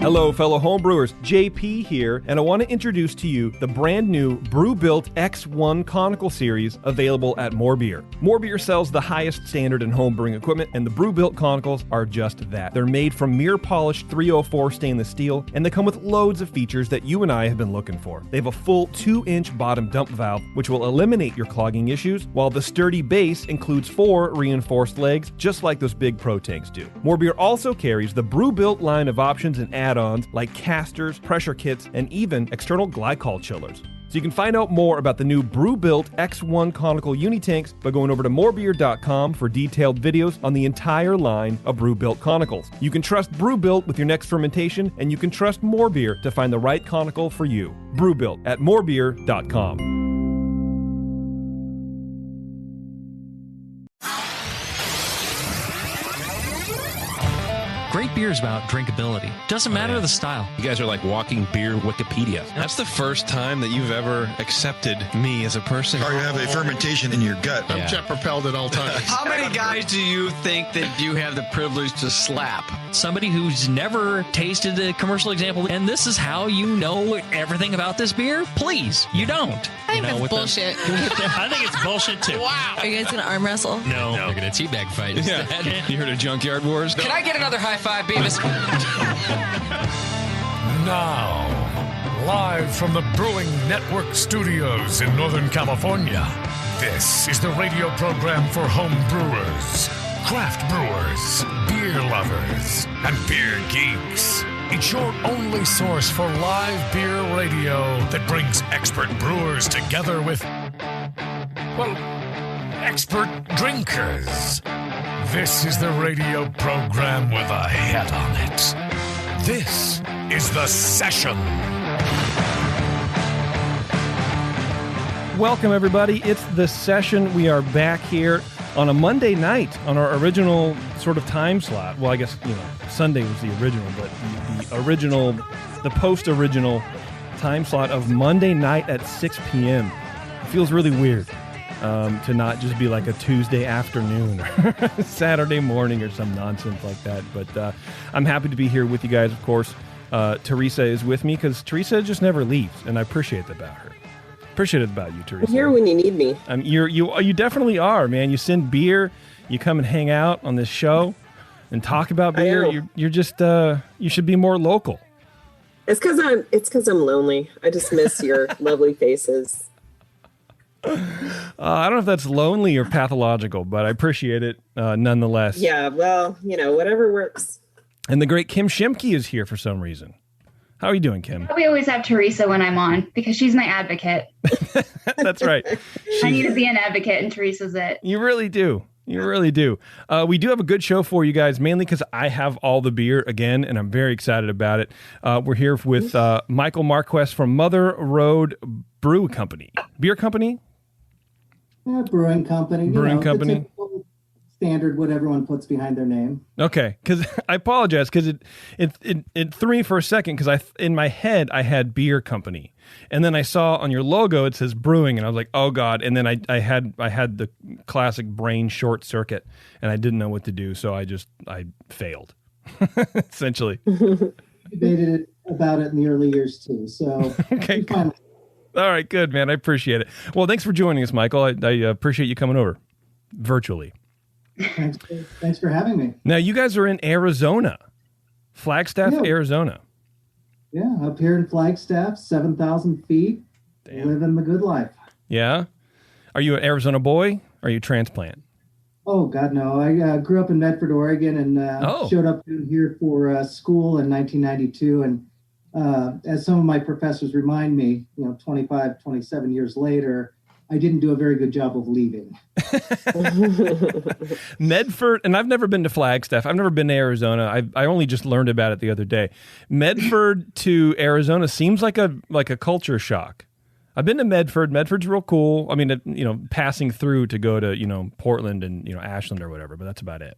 Hello, fellow homebrewers. JP here, and I want to introduce to you the brand new Brew-Built X1 Conical Series available at More Beer. More Beer sells the highest standard in homebrewing equipment, and the Brew-Built Conicals are just that. They're made from mirror-polished 304 stainless steel, and they come with loads of features that you and I have been looking for. They have a full 2-inch bottom dump valve, which will eliminate your clogging issues, while the sturdy base includes 4 reinforced legs, just like those big Pro tanks do. More Beer also carries the Brew-Built line of options and add-ons like casters, pressure kits, and even external glycol chillers. So you can find out more about the new Brew-Built X1 Conical Unitanks by going over to morebeer.com for detailed videos on the entire line of Brew-Built Conicals. You can trust Brew-Built with your next fermentation, and you can trust More Beer to find the right conical for you. Brew-Built at morebeer.com. Great beer is about drinkability. Doesn't matter the style. You guys are like walking beer Wikipedia. That's the first time that you've ever accepted me as a person. Or you have a fermentation in your gut. I'm jet propelled at all times. How many guys do you think that you have the privilege to slap? Somebody who's never tasted a commercial example, and this is how you know everything about this beer? Please, you don't. I think that's bullshit. I think it's bullshit too. Wow. Are you guys going to arm wrestle? No. We're going to teabag fight instead. Yeah. You heard of Junkyard Wars? Can I get another high five, Beavis? Now, live from the Brewing Network studios in Northern California, this is the radio program for home brewers, craft brewers, beer lovers, and beer geeks. It's your only source for live beer radio that brings expert brewers together with, well, expert drinkers. This is the radio program with a head on it. This is The Session. Welcome, everybody. It's The Session. We are back here on a Monday night on our original sort of time slot. Well, I guess, Sunday was the original, but the original, the post-original time slot of Monday night at 6 p.m. It feels really weird. To not just be like a Tuesday afternoon or Saturday morning or some nonsense like that. But I'm happy to be here with you guys, of course. Teresa is with me because Teresa just never leaves, and I appreciate that about her. Appreciate it about you, Teresa. I'm here when you need me. You definitely are, man. You send beer, you come and hang out on this show and talk about beer. You're just you should be more local. It's because I'm lonely. I just miss your lovely faces. I don't know if that's lonely or pathological, but I appreciate it nonetheless. Yeah, well, whatever works. And the great Kim Shimke is here for some reason. How are you doing, Kim? We always have Teresa when I'm on because she's my advocate. That's right. I need to be an advocate, and Teresa's it. You really do. You really do. We do have a good show for you guys, mainly because I have all the beer again, and I'm very excited about it. We're here with Michael Marquez from Mother Road Brewing Company. Beer company? Yeah, brewing company. Brewing company. Standard, what everyone puts behind their name. Okay, because I apologize because it threw me for a second because in my head I had beer company, and then I saw on your logo it says brewing, and I was like, oh god! And then I had the classic brain short circuit, and I didn't know what to do, so I failed essentially. Debated about it in the early years too. So okay. All right, good, man. I appreciate it. Well, thanks for joining us, Michael. I appreciate you coming over virtually. Thanks for having me. Now, you guys are in Arizona, Flagstaff, Arizona. Yeah, up here in Flagstaff, 7,000 feet, living the good life. Yeah? Are you an Arizona boy? Or are you a transplant? Oh, God, no. I grew up in Medford, Oregon, and showed up here for school in 1992, and as some of my professors remind me, 25, 27 years later, I didn't do a very good job of leaving. Medford, and I've never been to Flagstaff. I've never been to Arizona. I only just learned about it the other day. Medford to Arizona seems like a culture shock. I've been to Medford. Medford's real cool. I mean, passing through to go to, Portland and, Ashland or whatever, but that's about it.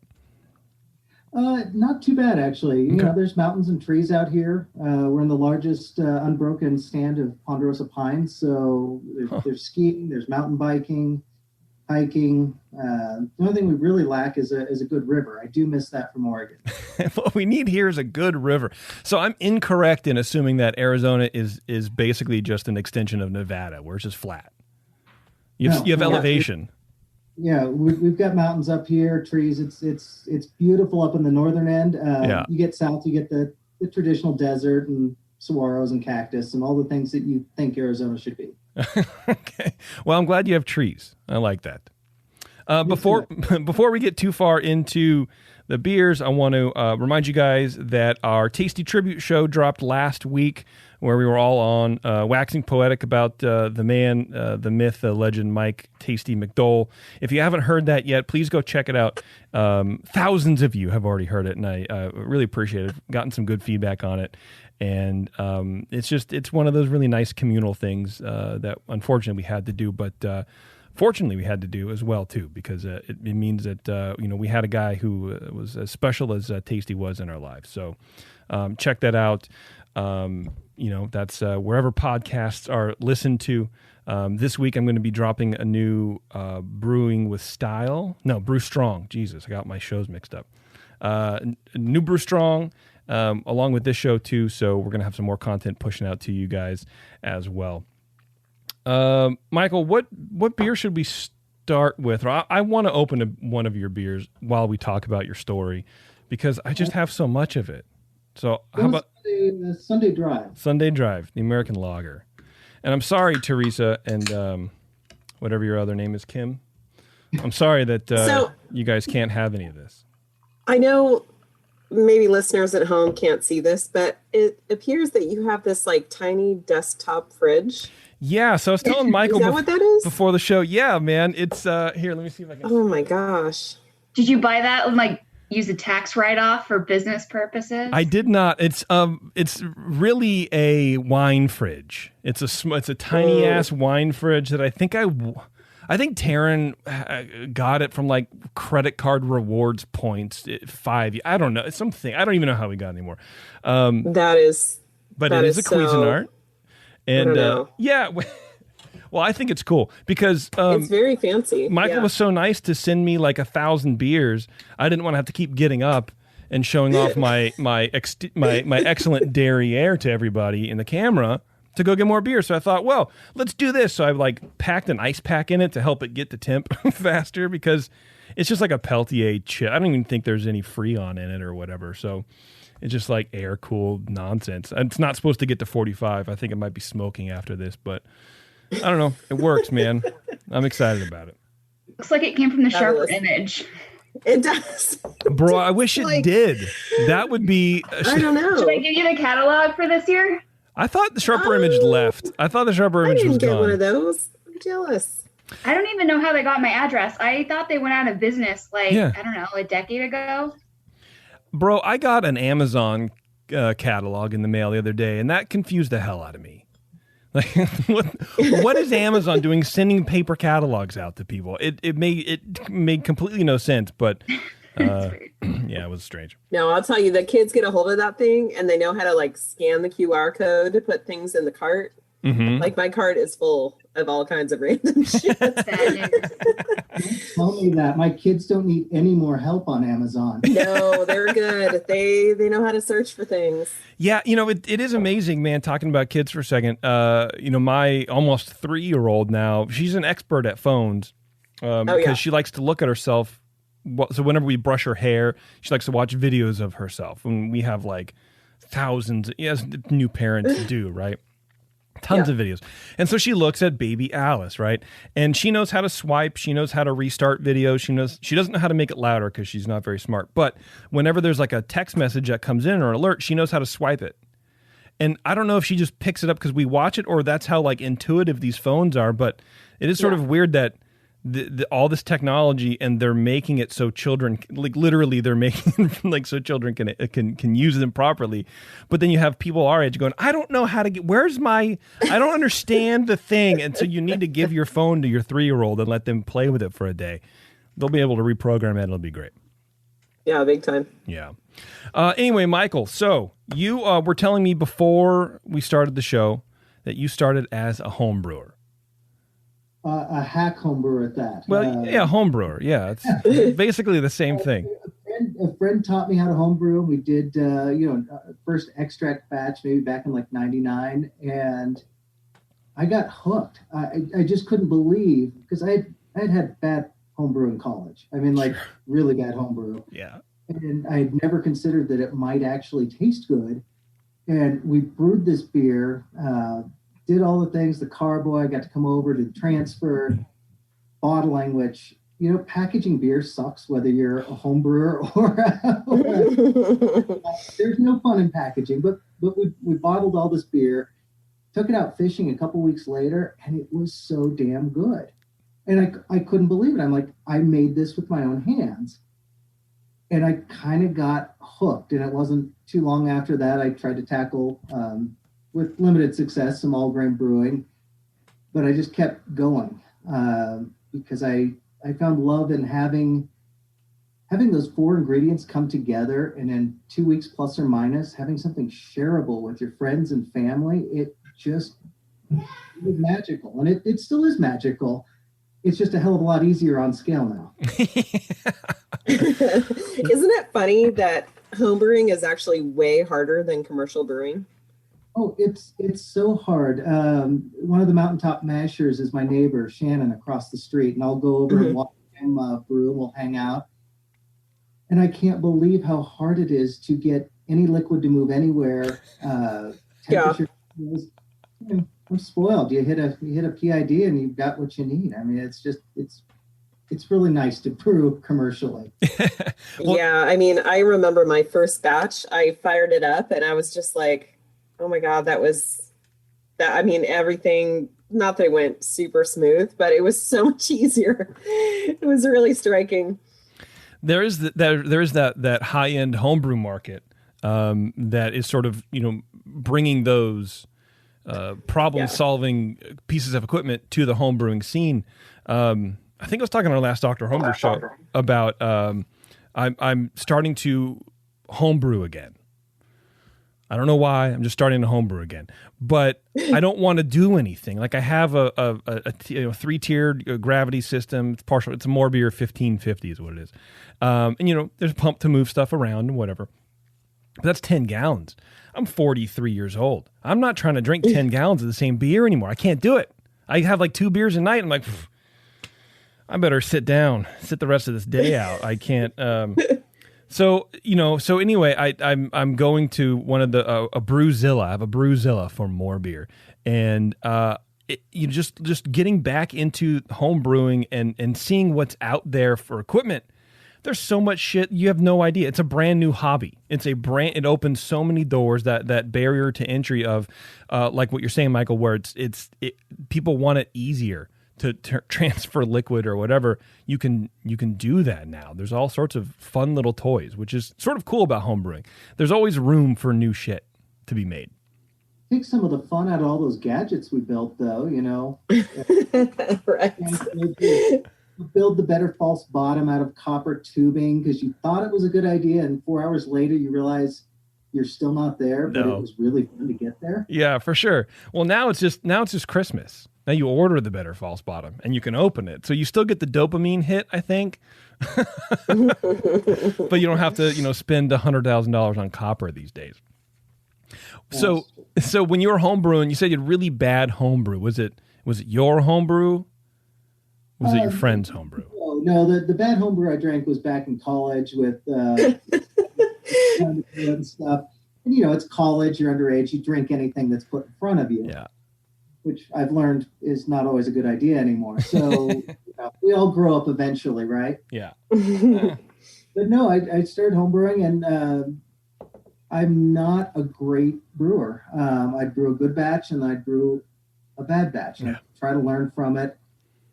Not too bad, actually. Okay. There's mountains and trees out here. We're in the largest unbroken stand of ponderosa pines. So there's skiing, there's mountain biking. hiking. The only thing we really lack is a good river. I do miss that from Oregon. What we need here is a good river. So I'm incorrect in assuming that Arizona is basically just an extension of Nevada, where it's just flat. You have elevation. Yeah, we've got mountains up here, trees. It's beautiful up in the northern end. You get south, you get the traditional desert and saguaros and cactus and all the things that you think Arizona should be. Okay. Well, I'm glad you have trees. I like that. Before we get too far into the beers, I want to remind you guys that our Tasty Tribute show dropped last week, where we were all on waxing poetic about the man, the myth, the legend, Mike Tasty McDole. If you haven't heard that yet, please go check it out. Thousands of you have already heard it, and I really appreciate it. I've gotten some good feedback on it. And it's one of those really nice communal things that unfortunately we had to do, but fortunately we had to do as well too, because it means that we had a guy who was as special as Tasty was in our lives. So check that out. That's wherever podcasts are listened to. This week I'm going to be dropping a new Brew Strong. Jesus, I got my shows mixed up. New Brew Strong. Along with this show too, so we're going to have some more content pushing out to you guys as well. Michael, what beer should we start with? Or I want to open one of your beers while we talk about your story, because I just have so much of it. So how about Sunday Drive? Sunday Drive, the American Lager. And I'm sorry, Teresa, and whatever your other name is, Kim. I'm sorry that you guys can't have any of this. I know maybe listeners at home can't see this, but it appears that you have this like tiny desktop fridge. Yeah, so I was telling Michael is that what that is? Before the show. Yeah, man, it's here. Let me see if I can. Oh my gosh! Did you buy that and like use a tax write-off for business purposes? I did not. It's really a wine fridge. It's a tiny ass wine fridge that I think Taryn got it from like credit card rewards points. 5. I don't know. It's something. I don't even know how we got it anymore. But it is a Cuisinart. And yeah, well, I think it's cool because it's very fancy. Michael was so nice to send me like 1,000 beers. I didn't want to have to keep getting up and showing off my excellent derriere to everybody in the camera to go get more beer. So I thought, well, let's do this. So I like packed an ice pack in it to help it get to temp faster, because it's just like a Peltier chip. I don't even think there's any Freon in it or whatever. So it's just like air cooled nonsense. It's not supposed to get to 45. I think it might be smoking after this, but I don't know. It works, man. I'm excited about it. Looks like it came from the Sharper Image. It does. Bro, I wish it did. That would be... I don't know. Should I give you the catalog for this year? I thought the Sharper Image left. I thought the Sharper Image was gone. I didn't get one of those. I'm jealous. I don't even know how they got my address. I thought they went out of business I don't know, a decade ago. Bro, I got an Amazon catalog in the mail the other day, and that confused the hell out of me. Like, what is Amazon doing sending paper catalogs out to people? It made completely no sense, but yeah, it was strange. No, I'll tell you, the kids get a hold of that thing and they know how to like scan the QR code to put things in the cart. Mm-hmm. Like my cart is full of all kinds of random shit. Tell me that my kids don't need any more help on Amazon. No, they're good. They know how to search for things. Yeah, it is amazing, man. Talking about kids for a second. My almost 3-year-old now, she's an expert at phones because she likes to look at herself. So whenever we brush her hair, she likes to watch videos of herself. And we have like thousands, as new parents do, right? Tons of videos. And so she looks at baby Alice, right? And she knows how to swipe. She knows how to restart videos. She doesn't know how to make it louder because she's not very smart. But whenever there's like a text message that comes in or an alert, she knows how to swipe it. And I don't know if she just picks it up because we watch it or that's how like intuitive these phones are. But it is sort of weird that all this technology and they're making it so children, like literally they're making it like so children can use them properly. But then you have people our age going, I don't know how to I don't understand the thing. And so you need to give your phone to your 3-year-old and let them play with it for a day. They'll be able to reprogram it. It'll be great. Yeah, big time. Yeah. Anyway, Michael, so you were telling me before we started the show that you started as a home brewer. a hack home brewer at that. Well, yeah, home brewer. Yeah, it's basically the same thing. A friend taught me how to home brew. We did, first extract batch maybe back in like 99, and I got hooked. I just couldn't believe, because I had bad home brew in college. I mean, like really bad home brew. Yeah. And I had never considered that it might actually taste good. And we brewed this beer, did all the things. The carboy got to come over to transfer, bottling, which, packaging beer sucks, whether you're a home brewer or there's no fun in packaging. But we bottled all this beer, took it out fishing a couple weeks later, and it was so damn good. And I couldn't believe it. I'm like, I made this with my own hands. And I kind of got hooked. And it wasn't too long after that, I tried to tackle, with limited success, some all grain brewing. But I just kept going because I found love in having those 4 ingredients come together, and in 2 weeks plus or minus, having something shareable with your friends and family. It was magical. And it still is magical. It's just a hell of a lot easier on scale now. Isn't it funny that homebrewing is actually way harder than commercial brewing? Oh, it's so hard. One of the mountaintop mashers is my neighbor, Shannon, across the street, and I'll go over and watch him brew, and we'll hang out. And I can't believe how hard it is to get any liquid to move anywhere. Temperature. Yeah. I'm spoiled. You hit a PID and you've got what you need. I mean, it's really nice to brew commercially. Yeah, I mean, I remember my first batch. I fired it up and I was just like, oh my God, I mean, everything, not that it went super smooth, but it was so much easier. It was really striking. There is that high-end homebrew market that is sort of, bringing those problem-solving pieces of equipment to the homebrewing scene. I think I was talking on our last Dr. Homebrew show about I'm starting to homebrew again. I don't know why. I'm just starting to homebrew again, but I don't want to do anything. Like I have a 3-tiered gravity system. It's partial. It's a Morbier 1550 is what it is. And there's a pump to move stuff around and whatever. But that's 10 gallons. I'm 43 years old. I'm not trying to drink 10 gallons of the same beer anymore. I can't do it. I have like 2 beers a night. I'm like, I better sit down, sit the rest of this day out. I can't. So anyway, I'm going to one of the a Brewzilla. I have a Brewzilla for more beer, and just getting back into home brewing and seeing what's out there for equipment. There's so much shit you have no idea. It's a brand new hobby. It opens so many doors, that barrier to entry of like what you're saying, Michael, where people want it easier to transfer liquid or whatever. You can do that now. There's all sorts of fun little toys, which is sort of cool about homebrewing. There's always room for new shit to be made. Take some of the fun out of all those gadgets we built, though. Right. Build the better false bottom out of copper tubing because you thought it was a good idea, and 4 hours later you realize you're still not there, but it was really fun to get there. Yeah, for sure. Well, now it's just Christmas. Now you order the better false bottom and you can open it. So you still get the dopamine hit, I think. But you don't have to, spend $100,000 on copper these days. So when you were homebrewing, you said you had really bad homebrew. Was it your homebrew? Was it your friend's homebrew? No, the bad homebrew I drank was back in college with and stuff. And it's college, you're underage, you drink anything that's put in front of you. Yeah. Which I've learned is not always a good idea anymore. So we all grow up eventually, right? Yeah. But no, I started homebrewing, and I'm not a great brewer. I brew a good batch and I brew a bad batch. And I try to learn from it.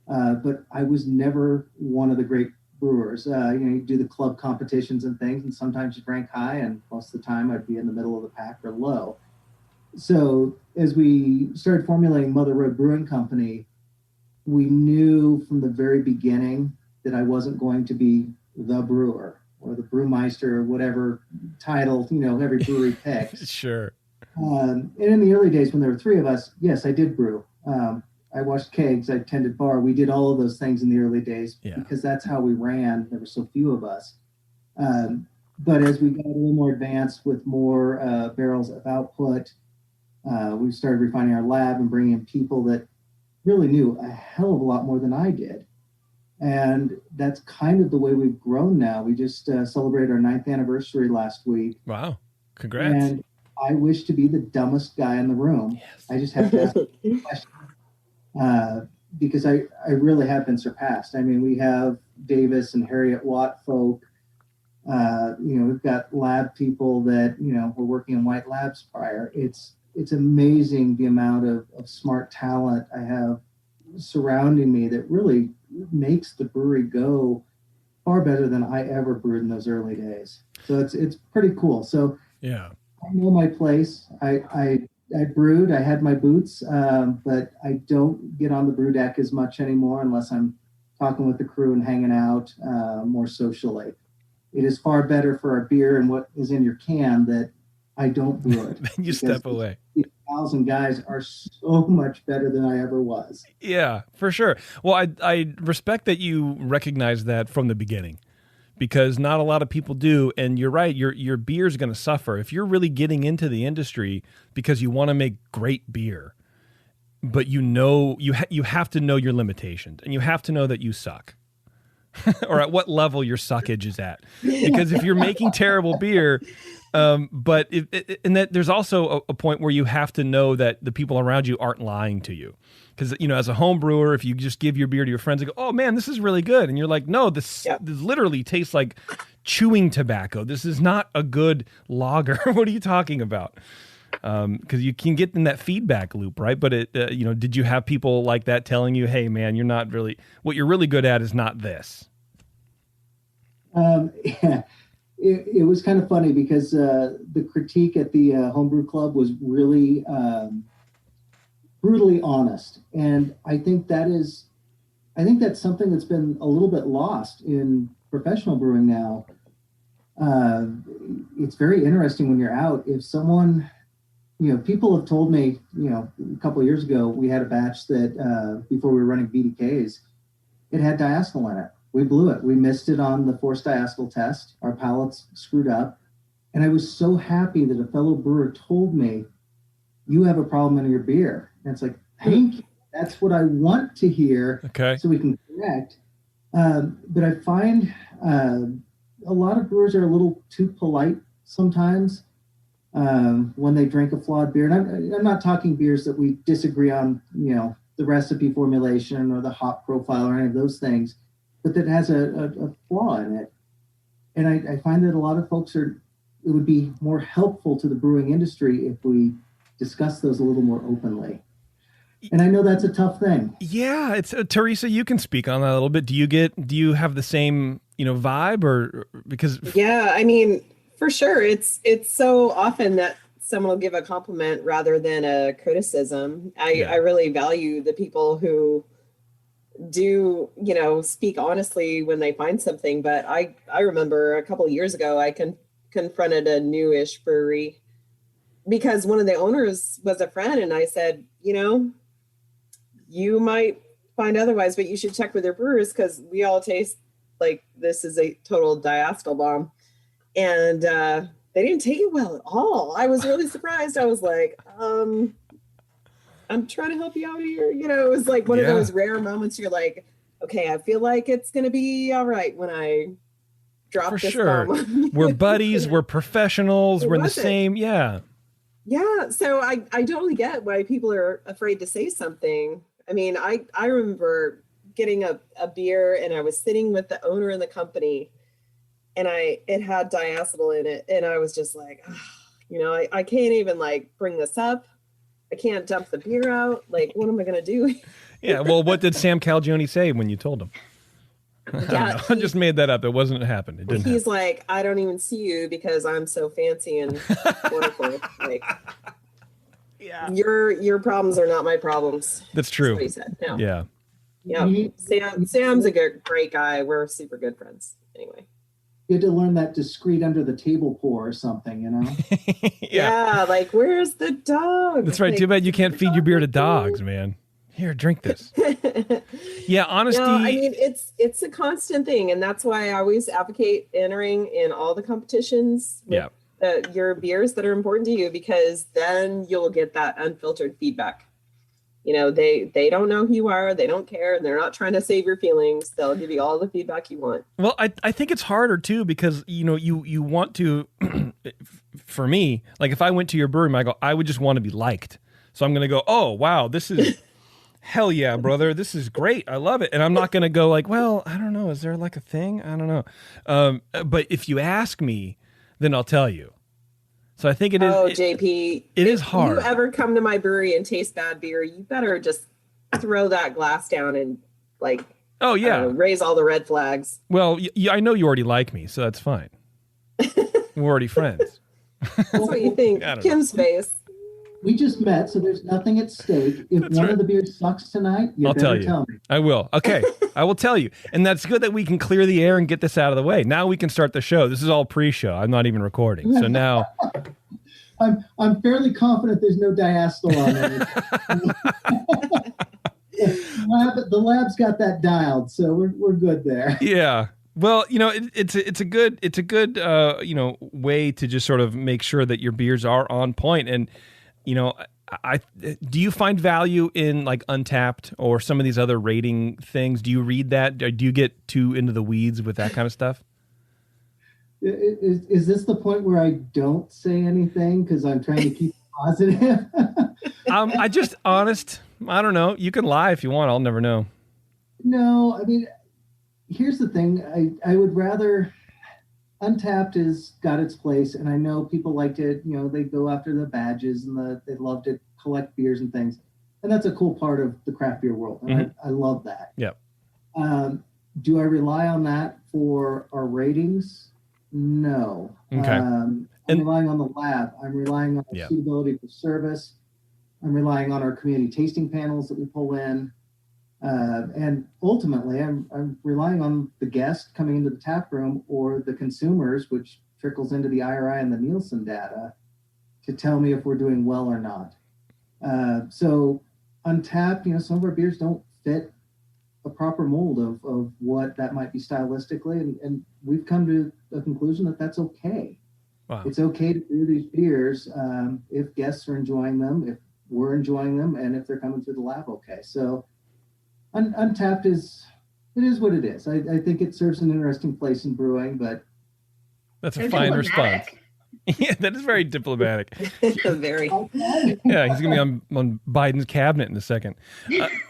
But I was never one of the great brewers. You do the club competitions and things, and sometimes you rank high, and most of the time I'd be in the middle of the pack or low. So as we started formulating Mother Road Brewing Company, we knew from the very beginning that I wasn't going to be the brewer or the brewmeister or whatever title, every brewery picks. Sure. And in the early days when there were 3 of us, yes, I did brew. I washed kegs, I tended bar. We did all of those things in the early days because that's how we ran. There were so few of us. But as we got a little more advanced with more barrels of output, we started refining our lab and bringing in people that really knew a hell of a lot more than I did. And that's kind of the way we've grown now. We just celebrated our 9th anniversary last week. Wow. Congrats. And I wish to be the dumbest guy in the room. Yes. I just have to ask a question because I really have been surpassed. I mean, we have Davis and Harriet Watt folk. We've got lab people that, were working in white labs prior. It's amazing the amount of smart talent I have surrounding me that really makes the brewery go far better than I ever brewed in those early days. So it's pretty cool. So yeah, I know my place. I brewed, I had my boots, but I don't get on the brew deck as much anymore unless I'm talking with the crew and hanging out more socially. It is far better for our beer and what is in your can that I don't brew it. You step away. 1,000 guys are so much better than I ever was. Yeah, for sure. Well, I respect that you recognize that from the beginning, because not a lot of people do. And you're right, your beer's going to suffer if you're really getting into the industry because you want to make great beer, but you have to know your limitations and you have to know that you suck. Or at what level your suckage is at, because if you're making terrible beer, but and that there's also a point where you have to know that the people around you aren't lying to you, because as a home brewer, if you just give your beer to your friends and go, "Oh man, this is really good," and you're like, "No, this literally tastes like chewing tobacco. This is not a good lager." What are you talking about? Because you can get in that feedback loop, right? But did you have people like that telling you, "Hey, man, you're not really what you're really good at is not this"? Yeah, it was kind of funny because the critique at the homebrew club was really brutally honest, and I think that's something that's been a little bit lost in professional brewing now. It's very interesting when you're out. If someone people have told me, a couple of years ago, we had a batch that before we were running BDKs, it had diacetyl in it. We blew it. We missed it on the forced diacetyl test. Our pallets screwed up. And I was so happy that a fellow brewer told me, "You have a problem in your beer." And it's like, thank you. That's what I want to hear. Okay. So we can correct. But I find a lot of brewers are a little too polite sometimes. When they drink a flawed beer. And I'm not talking beers that we disagree on, the recipe formulation or the hop profile or any of those things, but that has a flaw in it. And I find that a lot of folks it would be more helpful to the brewing industry if we discuss those a little more openly. And I know that's a tough thing. Yeah, it's Teresa, you can speak on that a little bit. Do you have the same, vibe or because? Yeah, I mean, for sure. It's so often that someone will give a compliment rather than a criticism. I really value the people who do, speak honestly when they find something. But I remember a couple of years ago, I confronted a newish brewery because one of the owners was a friend. And I said, you might find otherwise, but you should check with your brewers because we all taste like this is a total diacetyl bomb. And they didn't take it well at all. I was really surprised. I was like, I'm trying to help you out here. It was like one of those rare moments you're like, okay, I feel like it's going to be all right when I drop For this sure. bomb. We're buddies. We're professionals. We're in the same. Yeah. Yeah. So I totally get why people are afraid to say something. I mean, I remember getting a beer and I was sitting with the owner in the company and it had diacetyl in it. And I was just like, I can't even bring this up. I can't dump the beer out. What am I going to do? Yeah. Well, what did Sam Calagione say when you told him? Yeah, I just made that up. It wasn't happened. It didn't. He's like, I don't even see you because I'm so fancy and wonderful. Yeah. Your problems are not my problems. That's true. That's what he said. No. Yeah. Yeah. Sam's a great guy. We're super good friends. Anyway. You had to learn that discreet under the table pour or something, Yeah. Where's the dog? That's right. Too bad you can't feed your beer to dogs, man. Here, drink this. Yeah, honesty. No, I mean, it's a constant thing. And that's why I always advocate entering in all the competitions with your beers that are important to you, because then you'll get that unfiltered feedback. You know, they don't know who you are. They don't care. And they're not trying to save your feelings. They'll give you all the feedback you want. Well, I think it's harder, too, because, you know, you want to, for me, like if I went to your brewery, Michael, I would just want to be liked. So I'm going to go, oh, wow, this is... hell yeah, brother. This is great. I love it. And I'm not going to go like, well, I don't know. Is there like a thing? I don't know. But if you ask me, then I'll tell you. So I think it is. Oh, JP. It is hard. If you ever come to my brewery and taste bad beer, you better just throw that glass down and like, oh yeah, raise all the red flags. Well, I know you already like me, so that's fine. We're already friends. That's what you think. Kim's face. We just met, so there's nothing at stake. If one of the beers sucks tonight, I'll tell me. I will. Okay, I will tell you. And that's good that we can clear the air and get this out of the way. Now we can start the show. This is all pre-show. I'm not even recording. So now... I'm fairly confident there's no diacetyl on there. The lab's got that dialed, so we're good there. Yeah. Well, you know, it's a good you know, way to just sort of make sure that your beers are on point. And you know, do you find value in like Untapped or some of these other rating things? Do you read that? Do you get too into the weeds with that kind of stuff? Is this the point where I don't say anything because I'm trying to keep positive? I just honest. I don't know. You can lie if you want. I'll never know. No, I mean, here's the thing. I would rather... Untapped has got its place, and I know people liked it. You know, they go after the badges and they love to collect beers and things, and that's a cool part of the craft beer world. And I love that. Yep. Do I rely on that for our ratings? No. Okay. I'm relying on the lab. I'm relying on our suitability for service. I'm relying on our community tasting panels that we pull in. And ultimately, I'm relying on the guest coming into the tap room or the consumers, which trickles into the IRI and the Nielsen data, to tell me if we're doing well or not. So Untapped, you know, some of our beers don't fit a proper mold of what that might be stylistically, and we've come to a conclusion that that's okay. Wow. It's okay to brew these beers if guests are enjoying them, if we're enjoying them, and if they're coming through the lab okay. So Untapped is what it is. I think it serves an interesting place in brewing, but that's a fine response. Yeah, that is very diplomatic. Very. Yeah, he's gonna be on Biden's cabinet in a second.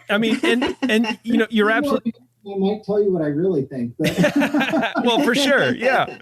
I mean, and you know, you're absolutely. I might tell you what I really think. But... well, for sure, yeah.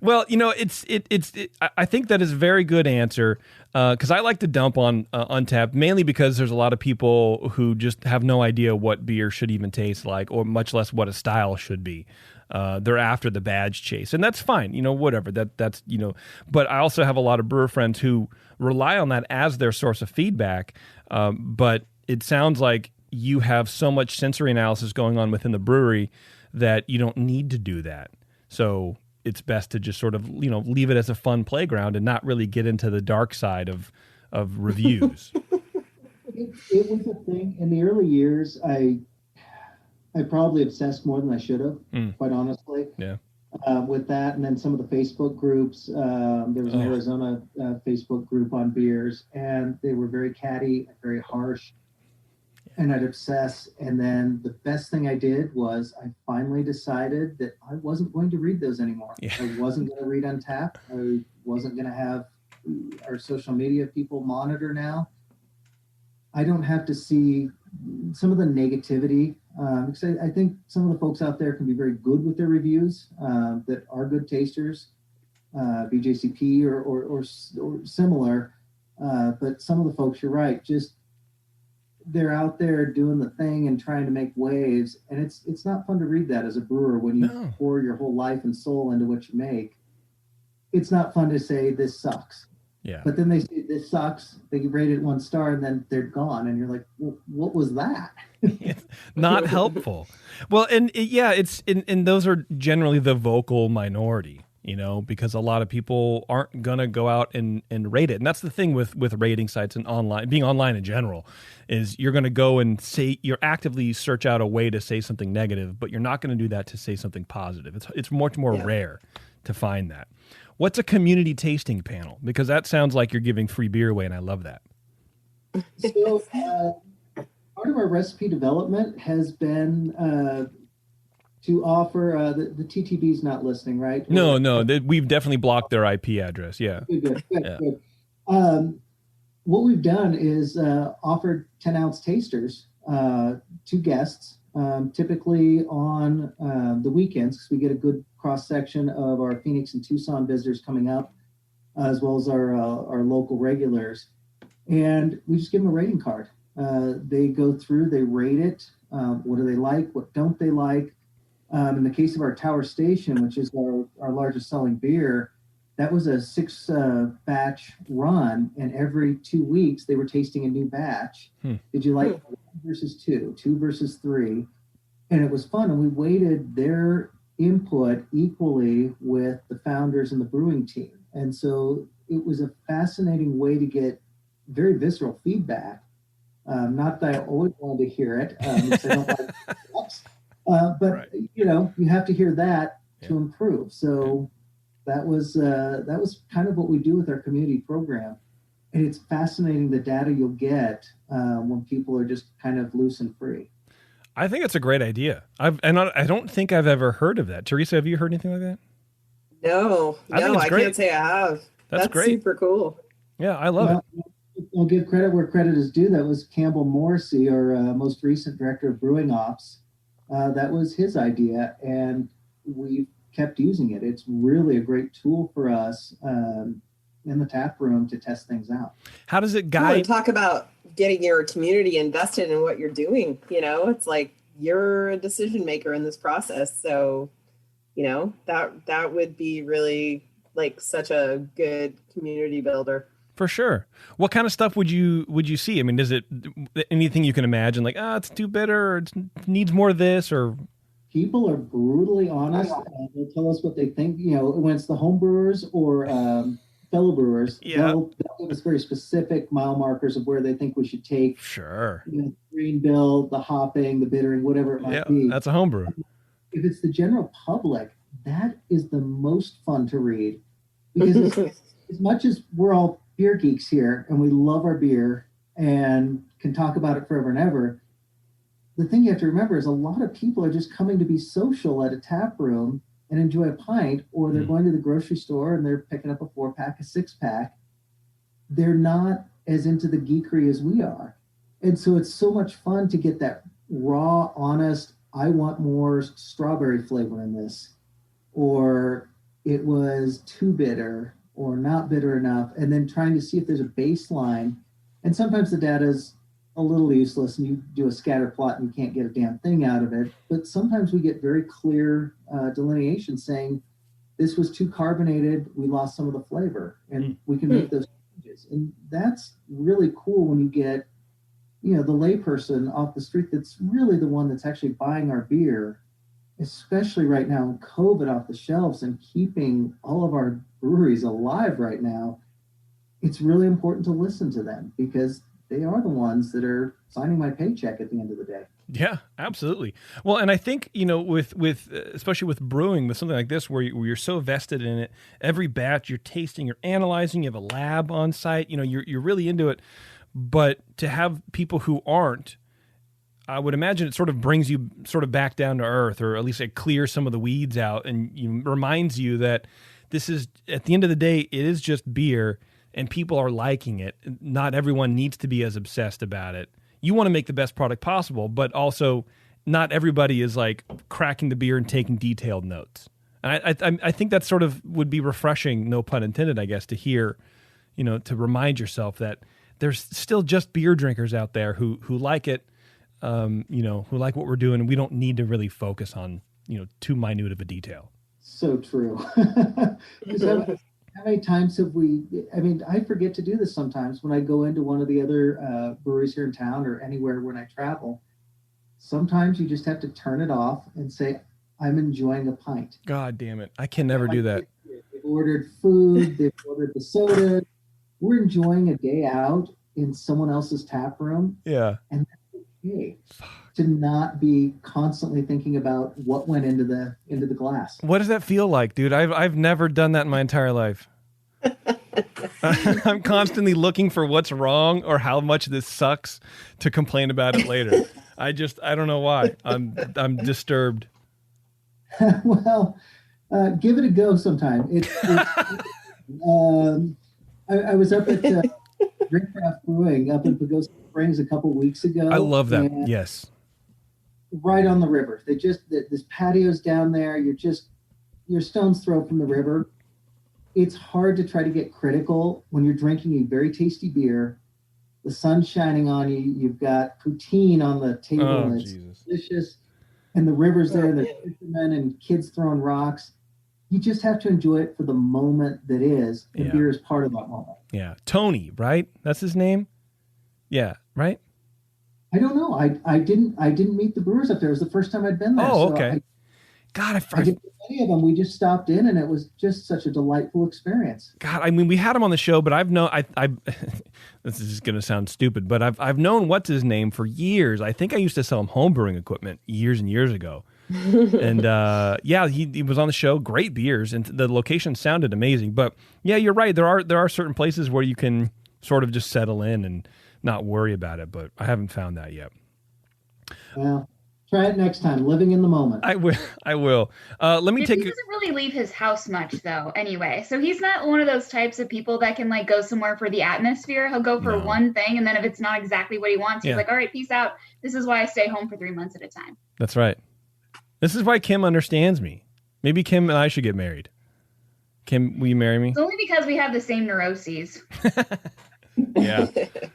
Well, you know, I think that is a very good answer because I like to dump on Untapped mainly because there's a lot of people who just have no idea what beer should even taste like, or much less what a style should be. They're after the badge chase, and that's fine. You know, whatever. That's you know. But I also have a lot of brewer friends who rely on that as their source of feedback. But it sounds like you have so much sensory analysis going on within the brewery that you don't need to do that. So it's best to just sort of, you know, leave it as a fun playground and not really get into the dark side of reviews. It was a thing in the early years. I probably obsessed more than I should have, quite honestly. Yeah. With that, and then some of the Facebook groups. There was an Arizona Facebook group on beers, and they were very catty, very harsh. And I'd obsess. And then the best thing I did was I finally decided that I wasn't going to read those anymore. Yeah. I wasn't going to read Untapped. I wasn't going to have our social media people monitor now. I don't have to see some of the negativity. Because I think some of the folks out there can be very good with their reviews that are good tasters, BJCP or similar. But some of the folks, you're right, just they're out there doing the thing and trying to make waves, and it's not fun to read that as a brewer when you pour your whole life and soul into what you make. It's not fun to say this sucks. Yeah. But then they say this sucks. They rate it 1 star, and then they're gone, and you're like, well, what was that? Not helpful. Well, and those are generally the vocal minority. because a lot of people aren't going to go out and rate it. And that's the thing with rating sites and being online in general, is you're going to go and you're actively search out a way to say something negative, but you're not going to do that to say something positive. It's much more rare to find that. What's a community tasting panel? Because that sounds like you're giving free beer away, and I love that. So part of our recipe development has been to offer the TTB's not listening, right? No, we've definitely blocked their IP address. Yeah. Good. What we've done is offered 10-ounce tasters to guests, typically on the weekends, because we get a good cross-section of our Phoenix and Tucson visitors coming up, as well as our local regulars. And we just give them a rating card. They go through, they rate it. What do they like? What don't they like? In the case of our Tower Station, which is our largest selling beer, that was a 6 batch run, and every 2 weeks they were tasting a new batch. Did you like 1 versus 2, 2 versus 3? And it was fun, and we weighted their input equally with the founders and the brewing team. And so it was a fascinating way to get very visceral feedback. Not that I always wanted to hear it, because I don't like it. But right. You have to hear that to improve. So that was kind of what we do with our community program, and it's fascinating the data you'll get when people are just kind of loose and free. I think it's a great idea. I don't think I've ever heard of that. Teresa, have you heard anything like that? No, I can't say I have. That's great. Super cool. Yeah, I love it. I'll give credit where credit is due. That was Campbell Morrissey, our most recent director of brewing ops. That was his idea, and we've kept using it. It's really a great tool for us in the tap room to test things out. That does it guide? Talk about getting your community invested in what you're doing. It's like you're a decision maker in this process. So, that would be really like such a good community builder. For sure. What kind of stuff would you see? I mean, is it anything you can imagine? Like, it's too bitter, or it needs more of this, or? People are brutally honest. They'll tell us what they think. When it's the home brewers or fellow brewers, they'll give us very specific mile markers of where they think we should take. Sure. Green build, the hopping, the bittering, whatever it might be. That's a home brew. If it's the general public, that is the most fun to read, because as much as we're all beer geeks here and we love our beer and can talk about it forever and ever, the thing you have to remember is a lot of people are just coming to be social at a tap room and enjoy a pint, or they're going to the grocery store and they're picking up a 4-pack, a 6-pack. They're not as into the geekery as we are. And so it's so much fun to get that raw, honest, I want more strawberry flavor in this, or it was too bitter, or not bitter enough, and then trying to see if there's a baseline. And sometimes the data is a little useless and you do a scatter plot and you can't get a damn thing out of it. But sometimes we get very clear delineation saying this was too carbonated, we lost some of the flavor, and we can make those changes. And that's really cool when you get, the layperson off the street that's really the one that's actually buying our beer, especially right now in COVID, off the shelves and keeping all of our breweries alive right now. It's really important to listen to them, because they are the ones that are signing my paycheck at the end of the day. Yeah, absolutely. Well, and I think, with especially with brewing, with something like this, where you're so vested in it, every batch you're tasting, you're analyzing, you have a lab on site, you're really into it. But to have people who aren't, I would imagine it sort of brings you sort of back down to earth, or at least it clears some of the weeds out, and reminds you that this is, at the end of the day, it is just beer, and people are liking it. Not everyone needs to be as obsessed about it. You want to make the best product possible, but also not everybody is like cracking the beer and taking detailed notes. And I think that sort of would be refreshing, no pun intended, I guess, to hear, to remind yourself that there's still just beer drinkers out there who like it, who like what we're doing, and we don't need to really focus on, too minute of a detail. So true. How many times have I forget to do this sometimes when I go into one of the other breweries here in town or anywhere when I travel. Sometimes you just have to turn it off and say, I'm enjoying a pint. God damn it. I can never do that. They've ordered food. They've ordered the soda. We're enjoying a day out in someone else's tap room. Yeah. And that's okay. To not be constantly thinking about what went into the glass. What does that feel like, dude? I've never done that in my entire life. I'm constantly looking for what's wrong or how much this sucks to complain about it later. I don't know why. I'm disturbed. Well, give it a go sometime. I was up at Drinkcraft Brewing up in Pagosa Springs a couple weeks ago. I love that. Yes. Right on the river. This patio's down there. You're stone's throw from the river. It's hard to try to get critical when you're drinking a very tasty beer. The sun's shining on you. You've got poutine on the table. Oh, and it's Jesus. delicious. And the river's there. There's fishermen and kids throwing rocks. You just have to enjoy it for the moment that is. And beer is part of that moment. Yeah. Tony, right? That's his name? Yeah, right? I don't know. I didn't meet the brewers up there. It was the first time I'd been there. Oh, okay. I didn't meet any of them. We just stopped in, and it was just such a delightful experience. God, I mean, we had him on the show, but I've known I this is going to sound stupid, but I've known what's his name for years. I think I used to sell him home brewing equipment years and years ago. And he was on the show. Great beers, and the location sounded amazing. But yeah, you're right. There are certain places where you can sort of just settle in and not worry about it. But I haven't found that yet. Well, try it next time. Living in the moment. I will. Let me take. He doesn't really leave his house much, though. Anyway, so he's not one of those types of people that can like go somewhere for the atmosphere. He'll go for one thing, and then if it's not exactly what he wants, he's like, "All right, peace out. This is why I stay home for 3 months at a time." That's right. This is why Kim understands me. Maybe Kim and I should get married. Kim, will you marry me? It's only because we have the same neuroses. Yeah,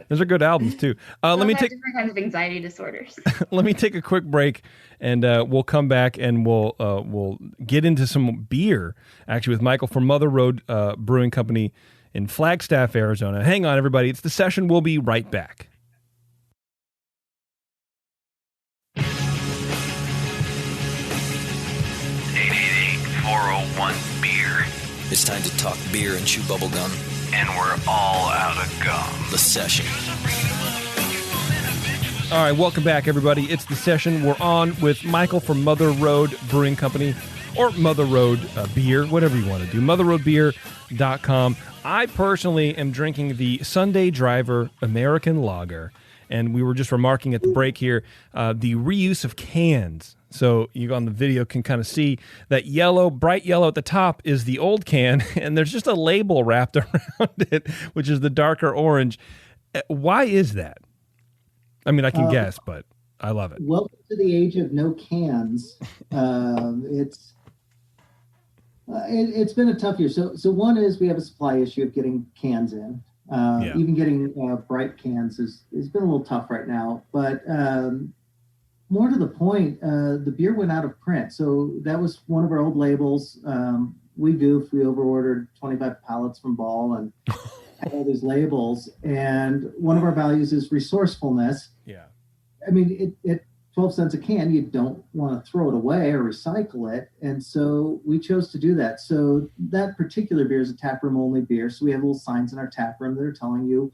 those are good albums too. Let me take different kinds of anxiety disorders. Let me take a quick break, and we'll come back and we'll get into some beer actually with Michael from Mother Road Brewing Company in Flagstaff, Arizona. Hang on, everybody. It's The Session. We'll be right back. 401-BEER. It's time to talk beer and chew bubble gum. And we're all out of gum. The Session. All right, welcome back, everybody. It's The Session. We're on with Michael from Mother Road Brewing Company, or Mother Road Beer, whatever you want to do, motherroadbeer.com. I personally am drinking the Sunday Driver American Lager, and we were just remarking at the break here, the reuse of cans. So you on the video can kind of see that yellow, bright yellow at the top is the old can, and there's just a label wrapped around it, which is the darker orange. Why is that? I mean, I can guess, but I love it. Welcome to the age of no cans. It's been a tough year. So one is we have a supply issue of getting cans in. Even getting bright cans has been a little tough right now. But more to the point, the beer went out of print. So that was one of our old labels. We goofed. We overordered 25 pallets from Ball and had all these labels. And one of our values is resourcefulness. Yeah. I mean, it 12 cents a can, you don't want to throw it away or recycle it. And so we chose to do that. So that particular beer is a taproom only beer. So we have little signs in our tap room that are telling you,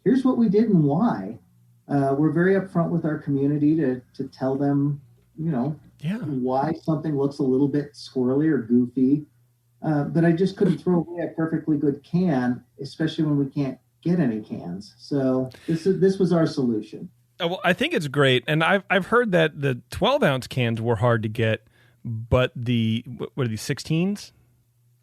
here's what we did and why. We're very upfront with our community to tell them, why something looks a little bit squirrely or goofy. But I just couldn't throw away a perfectly good can, especially when we can't get any cans. So this was our solution. Well, I think it's great, and I've heard that the 12-ounce cans were hard to get, but what are these 16s?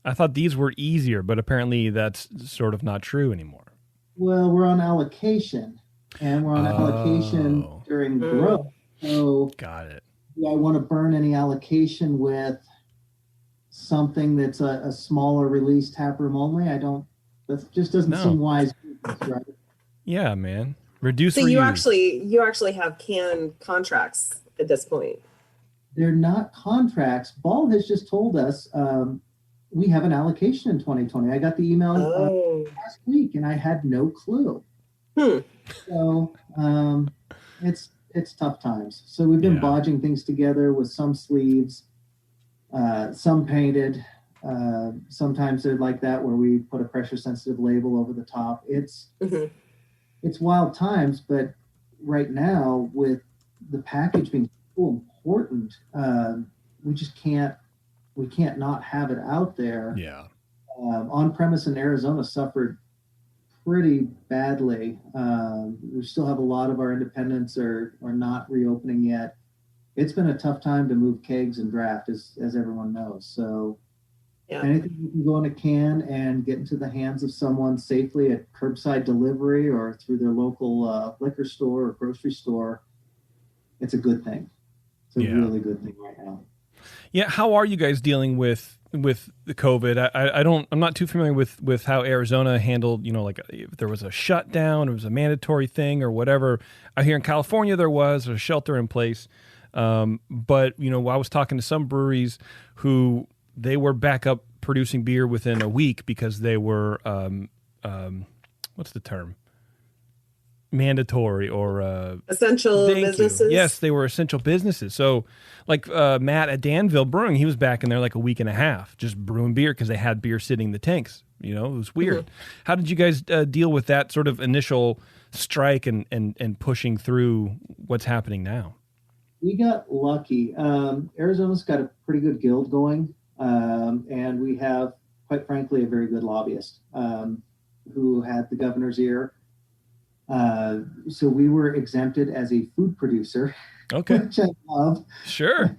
I thought these were easier, but apparently that's sort of not true anymore. Well, we're on allocation, and we're on allocation during growth. So, got it. Do I want to burn any allocation with something that's a smaller release taproom only? I don't. That just doesn't seem wise, right? Yeah, man. Reduce. So reuse. you actually have can contracts at this point. They're not contracts. Ball has just told us we have an allocation in 2020. I got the email last week, and I had no clue. So it's tough times. So we've been bodging things together with some sleeves. some painted. Sometimes they're like that where we put a pressure sensitive label over the top. It's wild times, but right now with the package being so important, we can't not have it out there. Yeah. On premise in Arizona suffered pretty badly. We still have a lot of our independents are not reopening yet. It's been a tough time to move kegs and draft, as everyone knows. So anything you can go in a can and get into the hands of someone safely at curbside delivery or through their local liquor store or grocery store, it's a good thing. It's a really good thing right now. Yeah, how are you guys dealing with the COVID? I'm not too familiar with how Arizona handled, like if there was a shutdown, it was a mandatory thing or whatever. I hear in California there was a shelter in place. But I was talking to some breweries who they were back up producing beer within a week because they were what's the term? Mandatory or essential businesses. Yes, they were essential businesses. So like Matt at Danville Brewing, he was back in there like a week and a half just brewing beer because they had beer sitting in the tanks. It was weird. How did you guys deal with that sort of initial strike and pushing through what's happening now? We got lucky. Arizona's got a pretty good guild going, and we have, quite frankly, a very good lobbyist who had the governor's ear. So we were exempted as a food producer, which I love. Sure.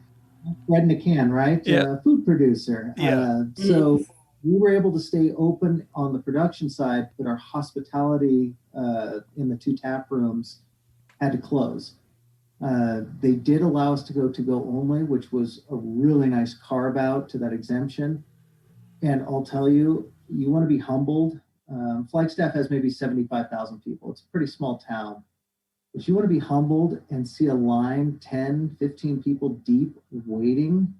Bread in a can, right? Yeah. Food producer. Yeah. So we were able to stay open on the production side, but our hospitality in the 2 tap rooms had to close. They did allow us to go only, which was a really nice carve out to that exemption. And I'll tell you, you want to be humbled. Flagstaff has maybe 75,000 people. It's a pretty small town. But you want to be humbled and see a line 10, 15 people deep waiting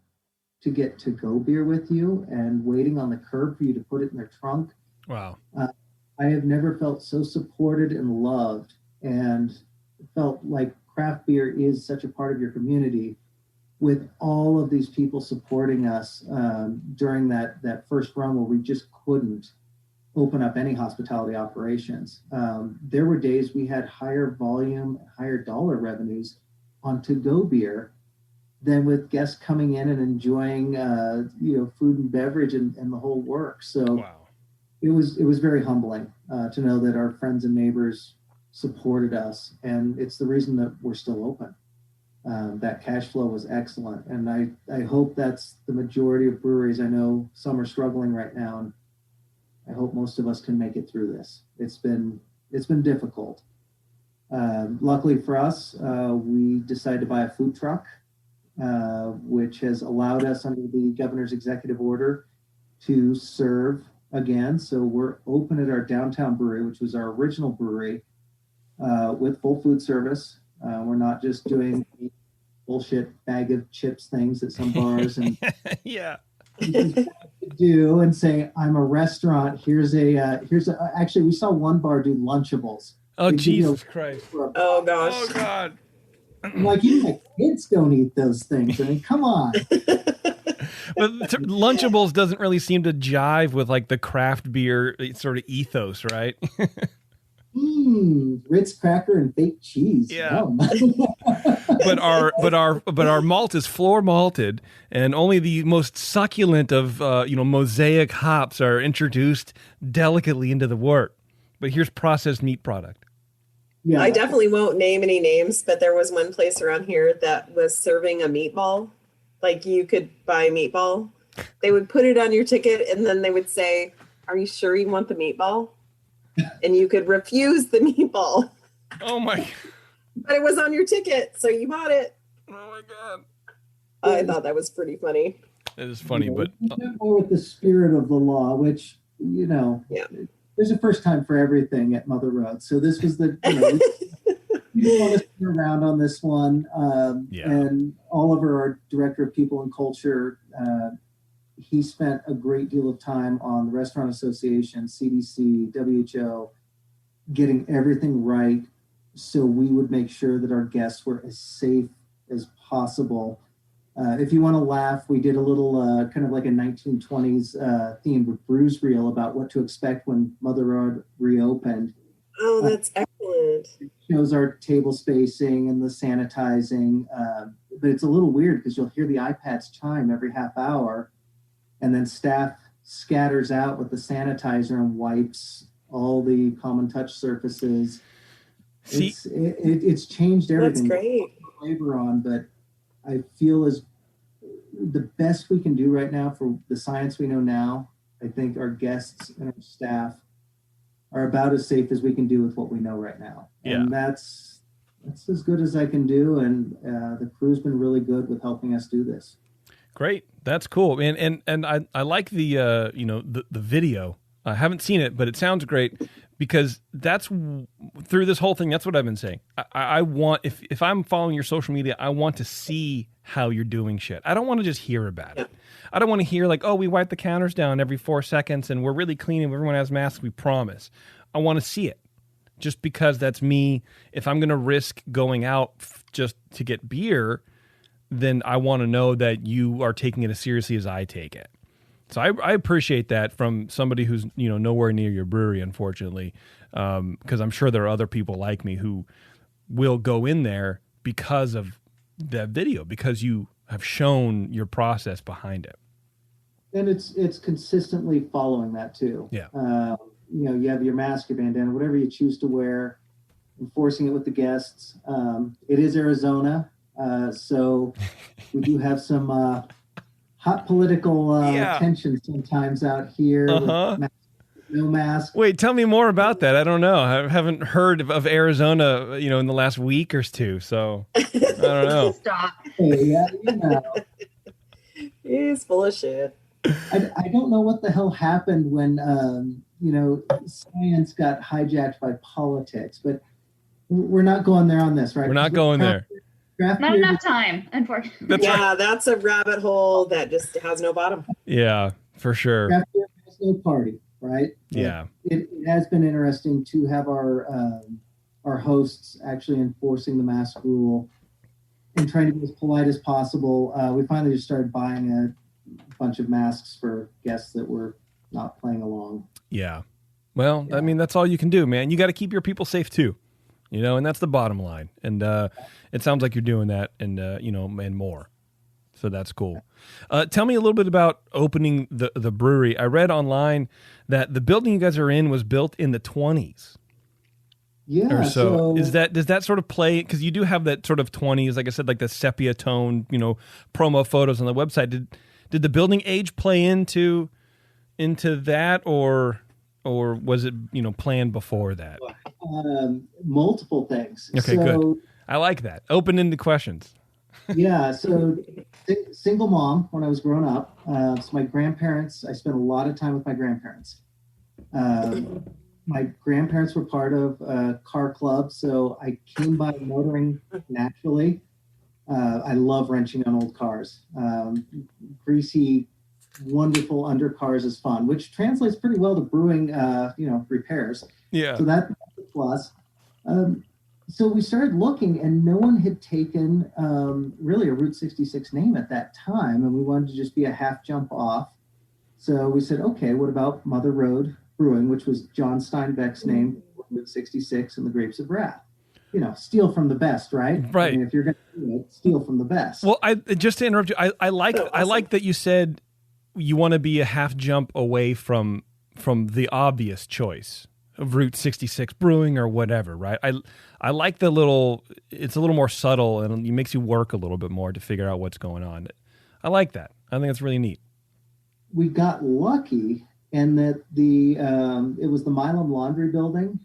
to get to-go beer with you and waiting on the curb for you to put it in their trunk. Wow. I have never felt so supported and loved and felt like craft beer is such a part of your community with all of these people supporting us during that first run where we just couldn't open up any hospitality operations. There were days we had higher volume, higher dollar revenues on to-go beer than with guests coming in and enjoying food and beverage and the whole work. So it was very humbling to know that our friends and neighbors supported us, and it's the reason that we're still open. That cash flow was excellent, and I hope that's the majority of breweries. I know some are struggling right now, and I hope most of us can make it through this. It's been difficult. Luckily for us, we decided to buy a food truck, which has allowed us under the governor's executive order to serve again. So we're open at our downtown brewery, which was our original brewery, with full food service. We're not just doing bullshit bag of chips things that some bars and do and say, I'm a restaurant. Here's actually we saw one bar do Lunchables. Oh, Jesus Christ. Oh gosh. Oh God. I'm like, even my kids don't eat those things. I mean, come on. But Lunchables doesn't really seem to jive with like the craft beer sort of ethos, right? Ritz cracker and fake cheese. Yeah. but our malt is floor malted, and only the most succulent of mosaic hops are introduced delicately into the wort. But here's processed meat product. Yeah. I definitely won't name any names, but there was one place around here that was serving a meatball. Like you could buy a meatball. They would put it on your ticket, and then they would say, "Are you sure you want the meatball?" And you could refuse the meatball. Oh my! But it was on your ticket, so you bought it. Oh my God! I thought that was pretty funny. It is funny, but more with the spirit of the law, which there's a first time for everything at Mother Road. So this was the you don't want to sit around on this one. And Oliver, our director of people and culture, he spent a great deal of time on the Restaurant Association, CDC, WHO, getting everything right so we would make sure that our guests were as safe as possible. If you want to laugh, we did a little kind of like a 1920s themed brews reel about what to expect when Mother Road reopened. Oh, that's excellent. It shows our table spacing and the sanitizing, but it's a little weird because you'll hear the iPads chime every half hour, and then staff scatters out with the sanitizer and wipes all the common touch surfaces. See, it's changed everything. That's great. Labor on, but I feel as the best we can do right now for the science we know now. I think our guests and our staff are about as safe as we can do with what we know right now. Yeah. And that's as good as I can do. And the crew's been really good with helping us do this. Great. That's cool. And I like the the video. I haven't seen it, but it sounds great because that's through this whole thing. That's what I've been saying. I want, if I'm following your social media, I want to see how you're doing shit. I don't want to just hear about it. I don't want to hear like, oh, we wipe the counters down every 4 seconds and we're really clean and everyone has masks. We promise. I want to see it just because that's me. If I'm going to risk going out just to get beer, then I want to know that you are taking it as seriously as I take it. So I appreciate that from somebody who's nowhere near your brewery, unfortunately, because I'm sure there are other people like me who will go in there because of that video, because you have shown your process behind it. And it's consistently following that too. Yeah. You have your mask, your bandana, whatever you choose to wear, enforcing it with the guests. It is Arizona, so we do have some hot political tension sometimes out here. With no mask. Wait, tell me more about that. I don't know. I haven't heard of Arizona, in the last week or two. So I don't know. Stop. Yeah, He's full of shit. I don't know what the hell happened when science got hijacked by politics, but we're not going there on this, right? We're not going there. Not enough time, unfortunately. That's a rabbit hole that just has no bottom. Yeah, for sure. Craft beer has no party, right? Yeah. It has been interesting to have our hosts actually enforcing the mask rule and trying to be as polite as possible. We finally just started buying a bunch of masks for guests that were not playing along. Yeah. Well, I mean, that's all you can do, man. You got to keep your people safe too. And that's the bottom line. And it sounds like you're doing that and, and more. So that's cool. Tell me a little bit about opening the brewery. I read online that the building you guys are in was built in the 1920s. Yeah. Or so. Does that sort of play? Because you do have that sort of 1920s, like I said, like the sepia tone, promo photos on the website. Did the building age play into that or was it, planned before that? Multiple things. Okay, good. I like that. Open-ended questions. Yeah, so single mom when I was growing up. So my grandparents, I spent a lot of time with my grandparents. My grandparents were part of a car club, so I came by motoring naturally. I love wrenching on old cars. Greasy, wonderful undercars is fun, which translates pretty well to brewing, repairs. Yeah. So that's a plus. So we started looking, and no one had taken really a Route 66 name at that time, and we wanted to just be a half jump off. So we said, okay, what about Mother Road Brewing, which was John Steinbeck's name, Route 66 and the Grapes of Wrath. Steal from the best, right? Right. I mean, if you're going to do it, steal from the best. Well, just to interrupt you, I like that you said you want to be a half jump away from the obvious choice of Route 66 Brewing or whatever, right? I like it's a little more subtle and it makes you work a little bit more to figure out what's going on. I like that. I think it's really neat. We got lucky in that it was the Milam Laundry Building.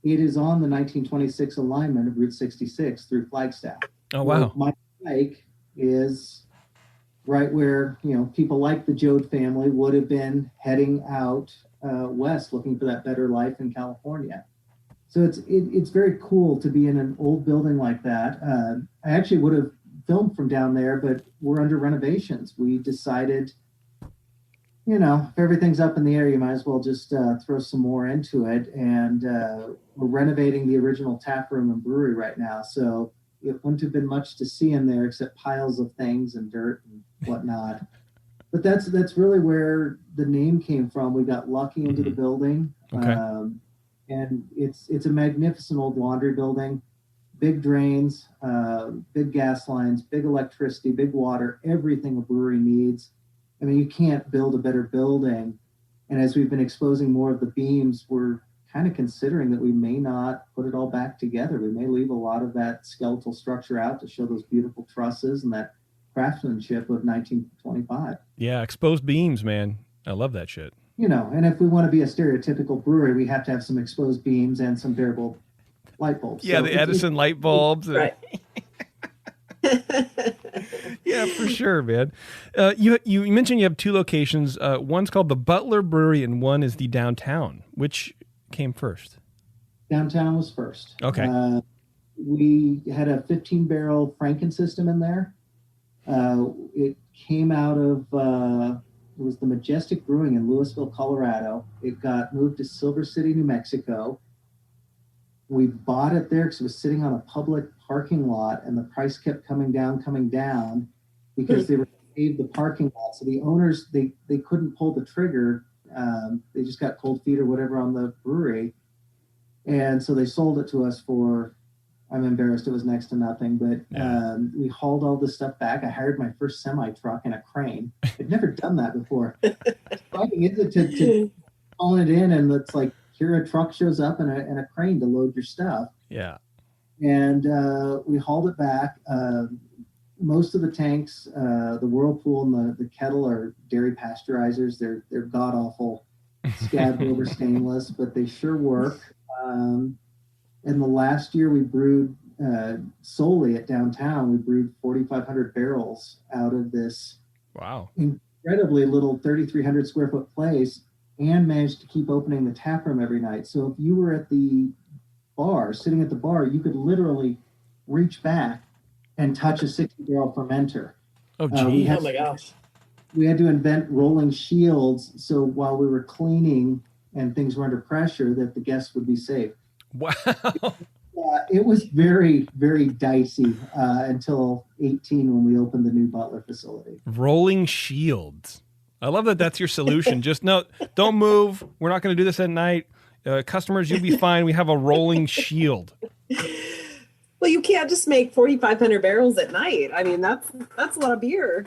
It is on the 1926 alignment of Route 66 through Flagstaff. Oh, wow. So my bike is right where, people like the Jode family would have been heading out west looking for that better life in California. So it's very cool to be in an old building like that. I actually would have filmed from down there, but we're under renovations. We decided, if everything's up in the air, you might as well just throw some more into it. And we're renovating the original tap room and brewery right now. So it wouldn't have been much to see in there except piles of things and dirt and whatnot. But that's really where the name came from. We got lucky into the building. Okay. And it's a magnificent old laundry building, big drains, big gas lines, big electricity, big water, everything a brewery needs. I mean, you can't build a better building. And as we've been exposing more of the beams, we're kind of considering that we may not put it all back together. We may leave a lot of that skeletal structure out to show those beautiful trusses and that craftsmanship of 1925. Yeah, exposed beams, man. I love that shit. And if we want to be a stereotypical brewery, we have to have some exposed beams and some variable light bulbs. Yeah, so the Edison light bulbs. Right. Yeah, for sure, man. You mentioned you have 2 locations. One's called the Butler Brewery and one is the downtown. Which came first? Downtown was first. Okay. We had a 15-barrel Franken system in there. It came out of... it was the Majestic Brewing in Louisville, Colorado. It got moved to Silver City, New Mexico. We bought it there because it was sitting on a public parking lot, and the price kept coming down because they were paved the parking lot. So the owners, they couldn't pull the trigger. They just got cold feet or whatever on the brewery. And so they sold it to us for, I'm embarrassed, it was next to nothing, but we hauled all this stuff back. I hired my first semi-truck and a crane. I'd never done that before. Driving into to hauling it in, and it's like, here a truck shows up and a crane to load your stuff. Yeah. And we hauled it back. Most of the tanks, the Whirlpool and the kettle are dairy pasteurizers. They're god-awful scabbed over stainless, but they sure work. And the last year we brewed solely at downtown, we brewed 4,500 barrels out of this incredibly little 3,300 square foot place, and managed to keep opening the tap room every night. So if you were at the bar, sitting at the bar, you could literally reach back and touch a 60-barrel fermenter. Oh, geez. Oh, my gosh. We had to invent rolling shields so while we were cleaning and things were under pressure, that the guests would be safe. Wow. It was very, very dicey until 18 when we opened the new Butler facility. Rolling shields. I love that that's your solution. Just no, don't move. We're not going to do this at night. Customers, you'll be fine. We have a rolling shield. Well, you can't just make 4,500 barrels at night. I mean, that's a lot of beer.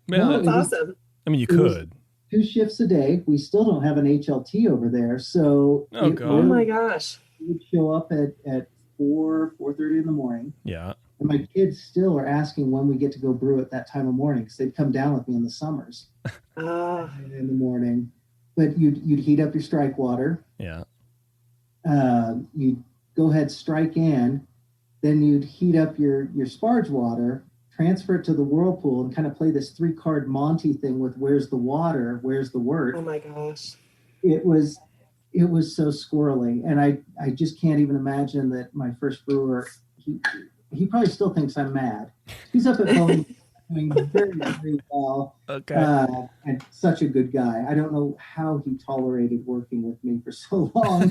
Man, that's awesome. I mean, you could. 2 shifts a day. We still don't have an HLT over there. So oh my gosh. We would show up at 4:30 in the morning. Yeah. And my kids still are asking when we get to go brew at that time of morning, because they'd come down with me in the summers in the morning. But you'd heat up your strike water. Yeah. You'd go ahead, strike in. Then you'd heat up your sparge water, transfer it to the Whirlpool, and kind of play this 3-card Monty thing with where's the water, where's the wort. Oh my gosh. It was so squirrely. And I just can't even imagine that my first brewer, he probably still thinks I'm mad. He's up at home doing very, very well. Okay. And such a good guy. I don't know how he tolerated working with me for so long.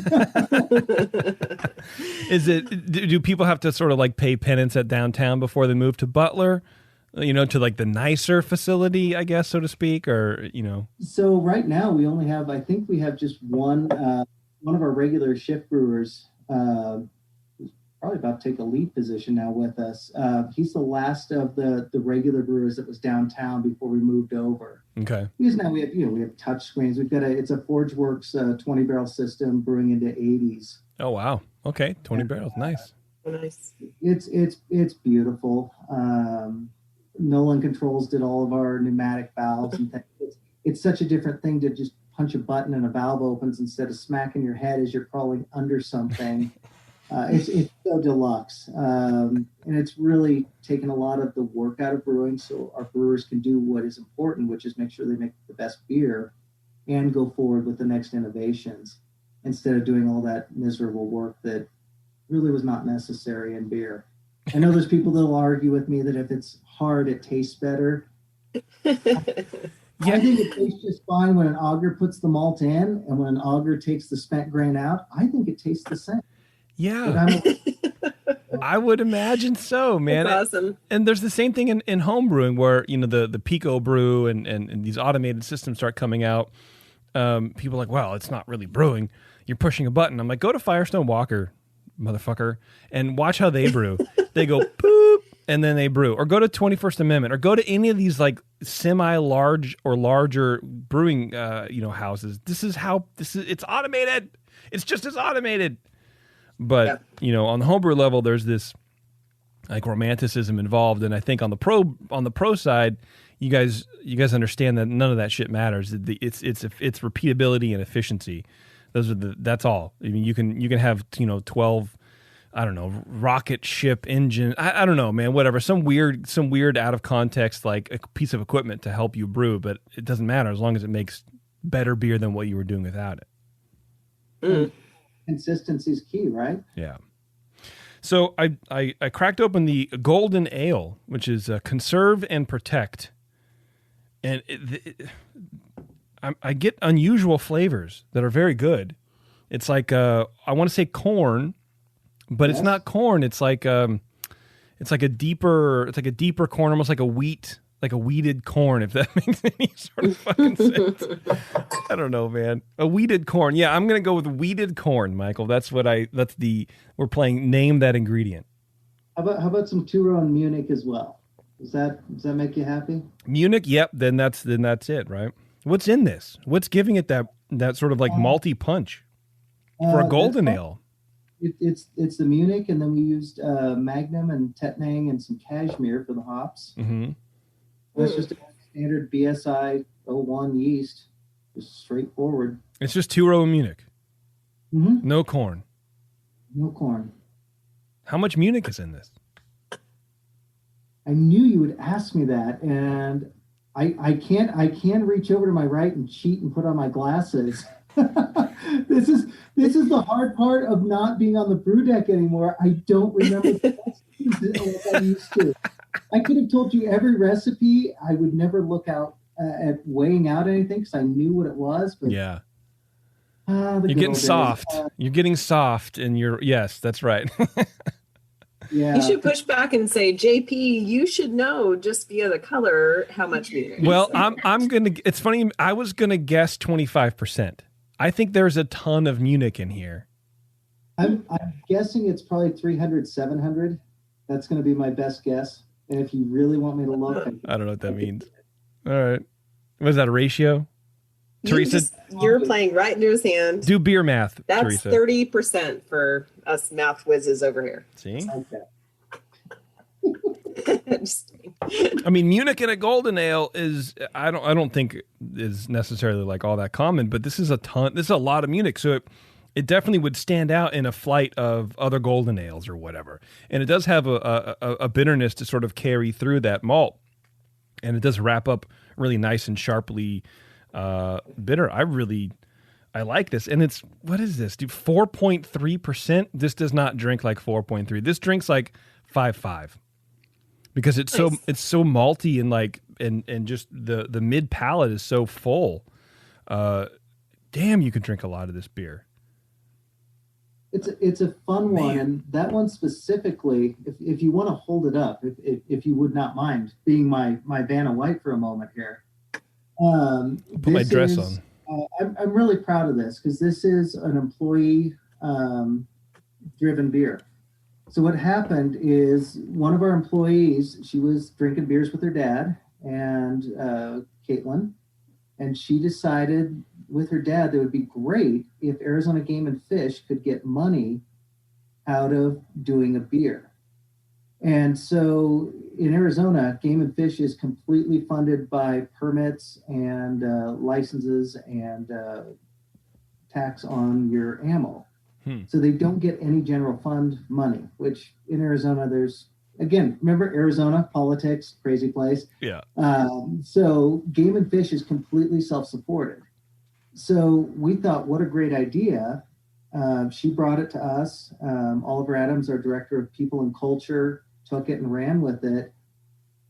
Do people have to sort of like pay penance at downtown before they move to Butler? To like the nicer facility, I guess, so to speak, or, So right now we only have, I think we have just one of our regular shift brewers, who's probably about to take a lead position now with us. He's the last of the regular brewers that was downtown before we moved over. Okay. Because now we have touch screens. We've got it's a ForgeWorks 20-barrel system brewing into 80s. Oh, wow. Okay. 20 barrels. Nice. Nice. It's beautiful. Nolan Controls did all of our pneumatic valves and things. It's such a different thing to just punch a button and a valve opens instead of smacking your head as you're crawling under something. It's so deluxe. And it's really taken a lot of the work out of brewing so our brewers can do what is important, which is make sure they make the best beer and go forward with the next innovations instead of doing all that miserable work that really was not necessary in beer. I know there's people that will argue with me that if it's hard, it tastes better. I think it tastes just fine when an auger puts the malt in, and when an auger takes the spent grain out, I think it tastes the same. Yeah. I would imagine so, man. That's awesome. And there's the same thing in home brewing where, the Pico brew and these automated systems start coming out. People are like, well, it's not really brewing. You're pushing a button. I'm like, go to Firestone Walker, motherfucker, and watch how they brew. They go boop, and then they brew. Or go to 21st Amendment, or go to any of these like semi-large or larger brewing, houses. It's automated. It's just as automated. But, on the homebrew level, there's this like romanticism involved. And I think on the pro side, you guys understand that none of that shit matters. It's repeatability and efficiency. That's all. I mean, you can have 12, I don't know, rocket ship engine. I don't know, man. Whatever. Some weird out of context like a piece of equipment to help you brew, but it doesn't matter as long as it makes better beer than what you were doing without it. Mm. Consistency is key, right? Yeah. So I cracked open the Golden Ale, which is conserve and protect, and I get unusual flavors that are very good. It's like I want to say corn, but It's not corn. It's like a deeper corn, almost like a weeded corn, if that makes any sort of fucking sense. I don't know, man. A weeded corn. Yeah, I'm gonna go with weeded corn, Michael. We're playing name that ingredient. How about some two-row in Munich as well? Does that make you happy? Munich, yep. Then that's it, right? What's in this? What's giving it that sort of like malty punch for a golden ale? It's the Munich, and then we used Magnum and Tettnang and some cashmere for the hops. Mm-hmm. That's just a standard BSI 01 yeast, just straightforward. It's just two-row in Munich. Mm-hmm. No corn. No corn. How much Munich is in this? I knew you would ask me that, and I can't reach over to my right and cheat and put on my glasses. This is the hard part of not being on the brew deck anymore. I don't remember the recipes like I used to. I could have told you every recipe. I would never look out at weighing out anything because I knew what it was. But yeah, you're getting soft. You're getting soft, and yes, that's right. Yeah. You should push back and say, JP, you should know just via the color how much Munich. Well, I'm gonna. It's funny. I was gonna guess 25%. I think there's a ton of Munich in here. I'm guessing it's probably 300, 700. That's going to be my best guess. And if you really want me to look, I don't know what that means. All right, what is that, a ratio? Teresa, you're playing right into his hand. Do beer math. That's Teresa. 30% for us math whizzes over here. See? Okay. I mean, Munich in a golden ale is I don't think is necessarily like all that common, but this is a ton. This is a lot of Munich, so it definitely would stand out in a flight of other golden ales or whatever. And it does have a bitterness to sort of carry through that malt, and it does wrap up really nice and sharply bitter. I like this, and it's what is this, dude? 4.3%. This does not drink like 4.3. This drinks like 5.5. Because it's nice. so malty and like and just the mid palate is so full. Damn, you can drink a lot of this beer. It's a fun one, and that one specifically, if you want to hold it up, if you would not mind being my Vanna White for a moment here. Put my dress on. I'm really proud of this because this is an employee driven beer. So what happened is one of our employees, she was drinking beers with her dad and Caitlin, and she decided with her dad that it would be great if Arizona Game and Fish could get money out of doing a beer. And so in Arizona, Game and Fish is completely funded by permits and licenses and tax on your ammo. So they don't get any general fund money, which in Arizona, there's, again, remember Arizona, politics, crazy place. Yeah. So Game and Fish is completely self-supported. So we thought, what a great idea. She brought it to us. Oliver Adams, our director of people and culture, took it and ran with it.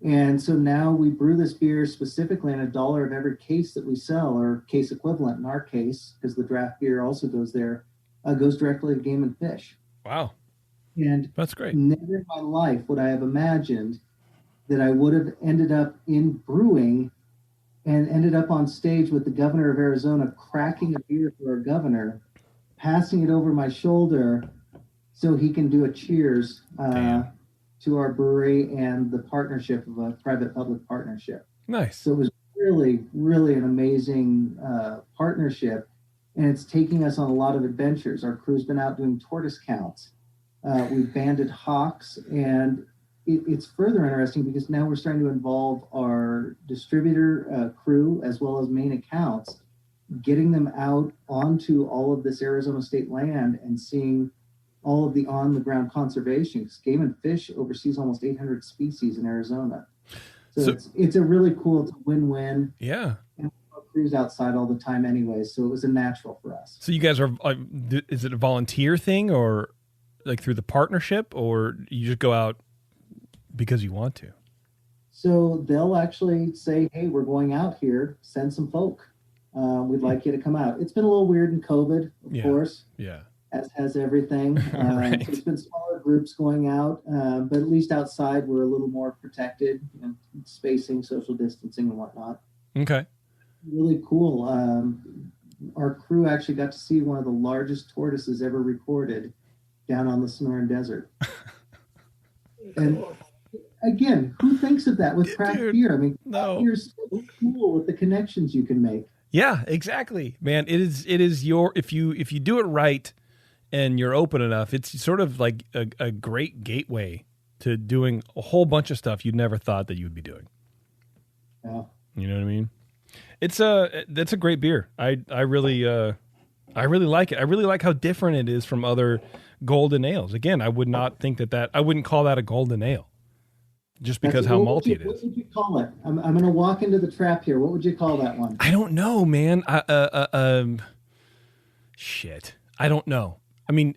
And so now we brew this beer specifically in $1 of every case that we sell, or case equivalent in our case, because the draft beer also goes there. Goes directly to Game and Fish. Wow. And that's great. Never in my life would I have imagined that I would have ended up in brewing and ended up on stage with the governor of Arizona, cracking a beer for our governor, passing it over my shoulder so he can do a cheers to our brewery and the partnership of a private-public partnership. Nice. So it was really, really an amazing partnership, and it's taking us on a lot of adventures. Our crew's been out doing tortoise counts. We've banded hawks, and it's further interesting because now we're starting to involve our distributor crew as well as main accounts, getting them out onto all of this Arizona state land and seeing all of the on-the-ground conservation. Because Game and Fish oversees almost 800 species in Arizona. So it's a really cool, it's a win-win. Yeah. And our crew's outside all the time anyway, so it was a natural for us. So you guys are, is it a volunteer thing or like through the partnership, or you just go out because you want to? So they'll actually say, hey, we're going out here, send some folk. We'd like you to come out. It's been a little weird in COVID, of course. Yeah. As has everything. Right. So it's been smaller groups going out, but at least outside we're a little more protected, spacing, social distancing and whatnot. Okay. Really cool. Our crew actually got to see one of the largest tortoises ever recorded down on the Sonoran Desert. And again, who thinks of that with craft beer? I mean, craft beer is so cool with the connections you can make. Yeah, exactly, man. It is your, if you do it right and you're open enough, it's sort of like a great gateway to doing a whole bunch of stuff you'd never thought that you would be doing. Yeah. You know what I mean? That's a great beer. I really like it. I really like how different it is from other golden ales. Again, I would not think that I wouldn't call that a golden ale just because how malty it is. What would you call it? I'm going to walk into the trap here. What would you call that one? I don't know, man. Shit. I don't know. I mean,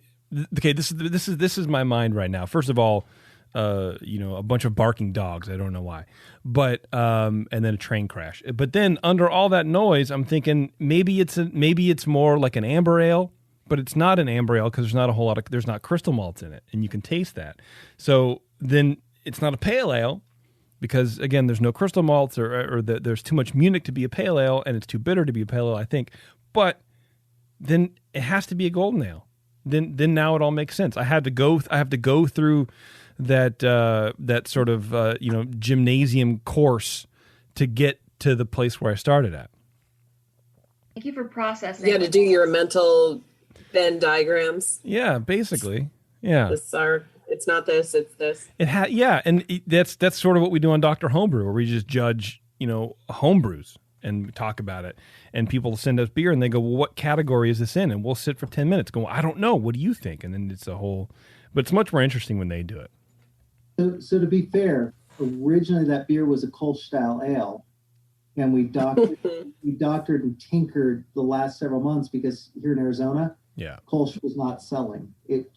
okay, this is my mind right now. First of all, a bunch of barking dogs. I don't know why, but and then a train crash. But then under all that noise, I'm thinking maybe it's more like an amber ale, but it's not an amber ale because there's not crystal malts in it, and you can taste that. So then it's not a pale ale because again, there's no crystal malts or there's too much Munich to be a pale ale, and it's too bitter to be a pale ale, I think. But then it has to be a golden ale. Then now it all makes sense. I have to go through that sort of gymnasium course to get to the place where I started at. Thank you for processing. You had to do your mental Venn diagrams. Yeah, basically. Yeah. It's not this, it's this. And that's sort of what we do on Dr. Homebrew, where we just judge, homebrews and we talk about it. And people send us beer and they go, well, what category is this in? And we'll sit for 10 minutes going, I don't know. What do you think? And then it's but it's much more interesting when they do it. So to be fair, originally that beer was a Kolsch style ale. And we doctored and tinkered the last several months because here in Arizona, Kolsch was not selling. It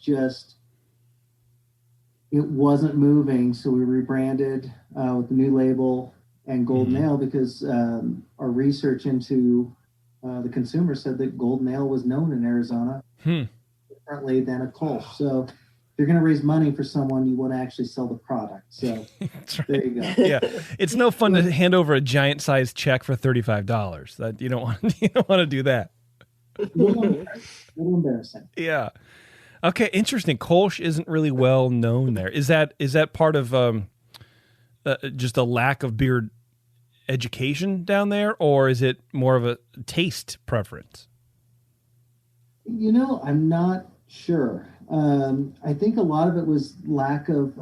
wasn't moving. So we rebranded with the new label and Golden Ale because our research into the consumer said that Golden Ale was known in Arizona differently than a Kolsch. So if you're going to raise money for someone, you want to actually sell the product. So there you go. Yeah, it's no fun to hand over a giant sized check for $35. That you don't want to do that. A little embarrassing. Yeah. Okay, interesting. Kolsch isn't really well known there. Is that part of just a lack of beer education down there, or is it more of a taste preference? I'm not sure. I think a lot of it was lack of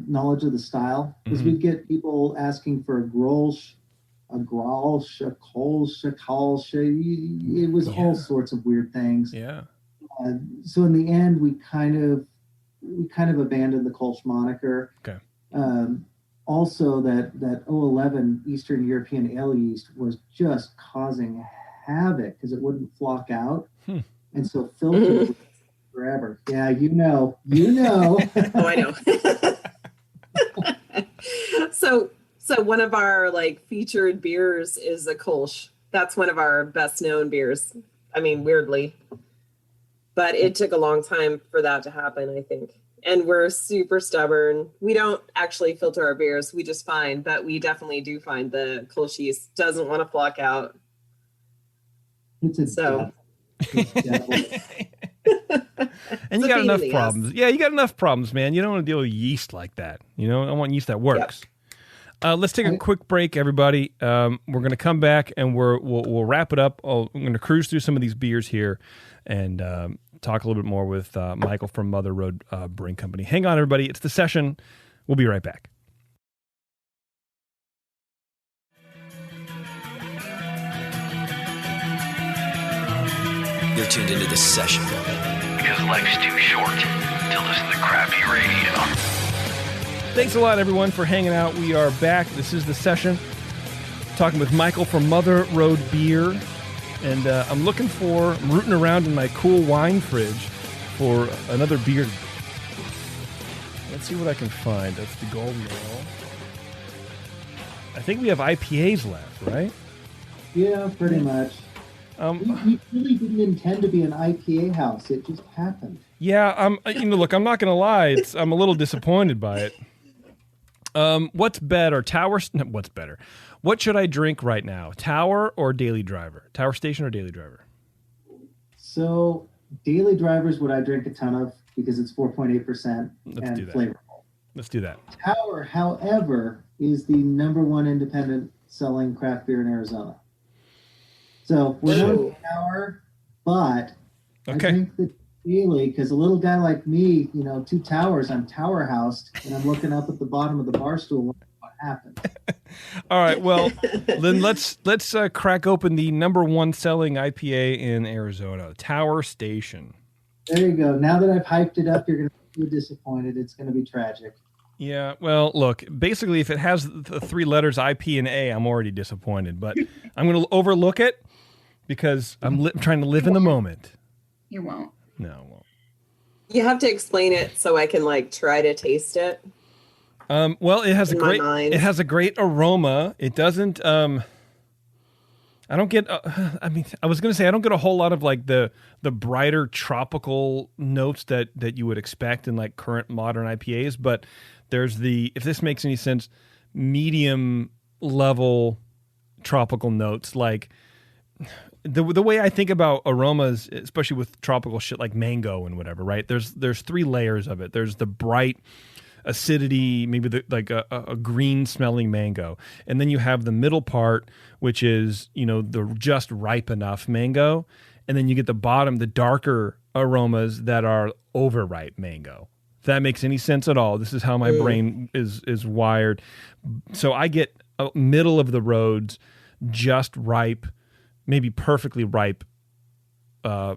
knowledge of the style, because we'd get people asking for a Grolsch, a Kolsch, a Kolsch. It was all sorts of weird things. Yeah. So in the end, we kind of abandoned the Kolsch moniker. Okay. Also, that 011 Eastern European ale yeast was just causing havoc because it wouldn't flock out, and so filtered forever. Yeah, you know. Oh, I know. So one of our featured beers is a Kolsch. That's one of our best known beers. I mean, weirdly. But it took a long time for that to happen, I think. And we're super stubborn. We don't actually filter our beers. We just find, but we definitely do find the Kolschis doesn't want to flock out. And you got enough problems. Yeah, you got enough problems, man. You don't want to deal with yeast like that. You know, I want yeast that works. Yep. Let's take a quick break, everybody. We're going to come back and we'll wrap it up. I'm going to cruise through some of these beers here and talk a little bit more with Michael from Mother Road Brewing Company. Hang on, everybody. It's The Session. We'll be right back. You're tuned into The Session. Because life's too short to listen to crappy radio. Thanks a lot, everyone, for hanging out. We are back. This is The Session. Talking with Michael from Mother Road Beer. And I'm rooting around in my cool wine fridge for another beer. Let's see what I can find. That's the Golden Ale. I think we have IPAs left, right? Yeah, pretty much. We really didn't intend to be an IPA house. It just happened. Yeah, look, I'm not going to lie. I'm a little disappointed by it. What's better? What's better? What should I drink right now? Tower or Daily Driver? Tower Station or Daily Driver? So Daily Driver is what I drink a ton of because it's 4.8% and flavorful. Let's do that. Tower, however, is the #1 independent selling craft beer in Arizona. So we're not Tower, but I drink the Daily because a little guy like me, 2 towers, I'm tower housed, and I'm looking up at the bottom of the bar stool. What happened? All right, well, then let's crack open the #1 selling IPA in Arizona, Tower Station. There you go. Now that I've hyped it up, you're going to be disappointed. It's going to be tragic. Yeah, well, look, basically, if it has the 3 letters IP and A, I'm already disappointed. But I'm going to overlook it because I'm trying to live in the moment. You won't. No, I won't. You have to explain it so I can try to taste it. Well, it has a great aroma. It doesn't. I don't get. I was going to say I don't get a whole lot of the brighter tropical notes that you would expect in current modern IPAs. But there's if this makes any sense, medium level tropical notes The way I think about aromas, especially with tropical shit like mango and whatever, right? There's 3 layers of it. There's the bright acidity, maybe a green smelling mango, and then you have the middle part, which is the just ripe enough mango, and then you get the bottom, the darker aromas that are overripe mango. If that makes any sense at all, this is how my brain is wired. So I get middle of the roads, just ripe, maybe perfectly ripe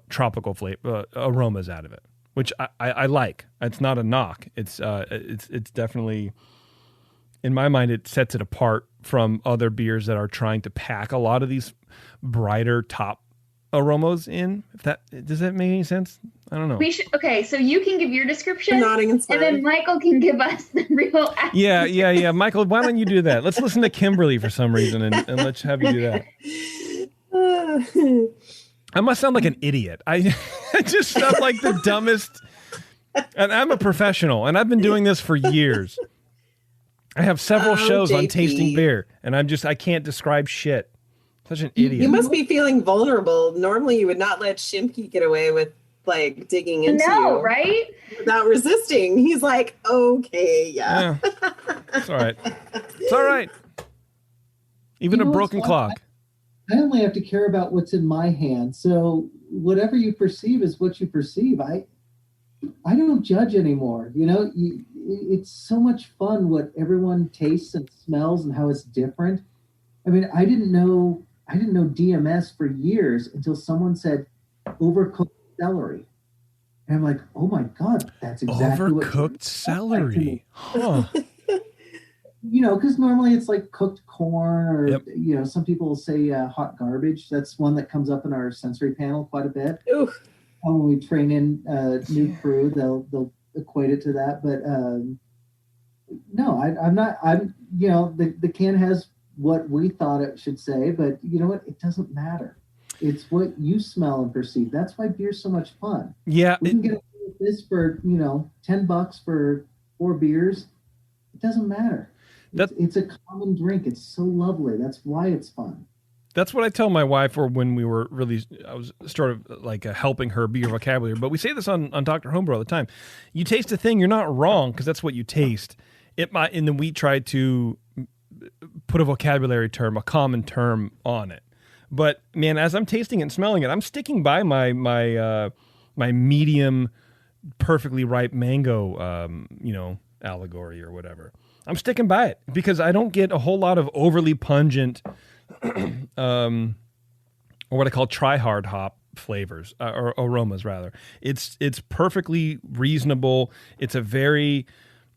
tropical flavor aromas out of it, which I like. It's not a knock. It's definitely, in my mind, it sets it apart from other beers that are trying to pack a lot of these brighter top aromas in. Does that make any sense? I don't know. Okay, so you can give your description, nodding and smiling, and then Michael can give us the real. Yeah. Michael, why don't you do that? Let's listen to Kimberly for some reason, and let's have you do that. I must sound like an idiot. I just sound like the dumbest. And I'm a professional, and I've been doing this for years. I have several shows JP. on tasting beer, and I can't describe shit. Such an idiot. You must be feeling vulnerable. Normally, you would not let Shimke get away with digging into you, right? Without resisting. He's like, okay, yeah. It's all right. It's all right. Even a broken clock. I only have to care about what's in my hand. So whatever you perceive is what you perceive. I don't judge anymore. It's so much fun what everyone tastes and smells and how it's different. I mean, I didn't know DMS for years until someone said overcooked celery. And I'm like, oh my God, that's exactly overcooked celery. Huh. Because normally it's cooked corn or, some people will say hot garbage. That's one that comes up in our sensory panel quite a bit. Ooh. When we train in new crew, they'll equate it to that. But no, I'm not. The can has what we thought it should say, but you know what? It doesn't matter. It's what you smell and perceive. That's why beer's so much fun. Yeah. We can get away this for, $10 for 4 beers, it doesn't matter. It's a common drink. It's so lovely. That's why it's fun. That's what I tell my wife, or when I was sort of like helping her beer vocabulary. But we say this on Dr. Homebrew all the time. You taste a thing, you're not wrong, because that's what you taste. And then we try to put a vocabulary term, a common term on it. But man, as I'm tasting it and smelling it, I'm sticking by my medium, perfectly ripe mango, allegory or whatever. I'm sticking by it because I don't get a whole lot of overly pungent, or what I call try-hard hop flavors, or aromas rather. It's perfectly reasonable. It's a very,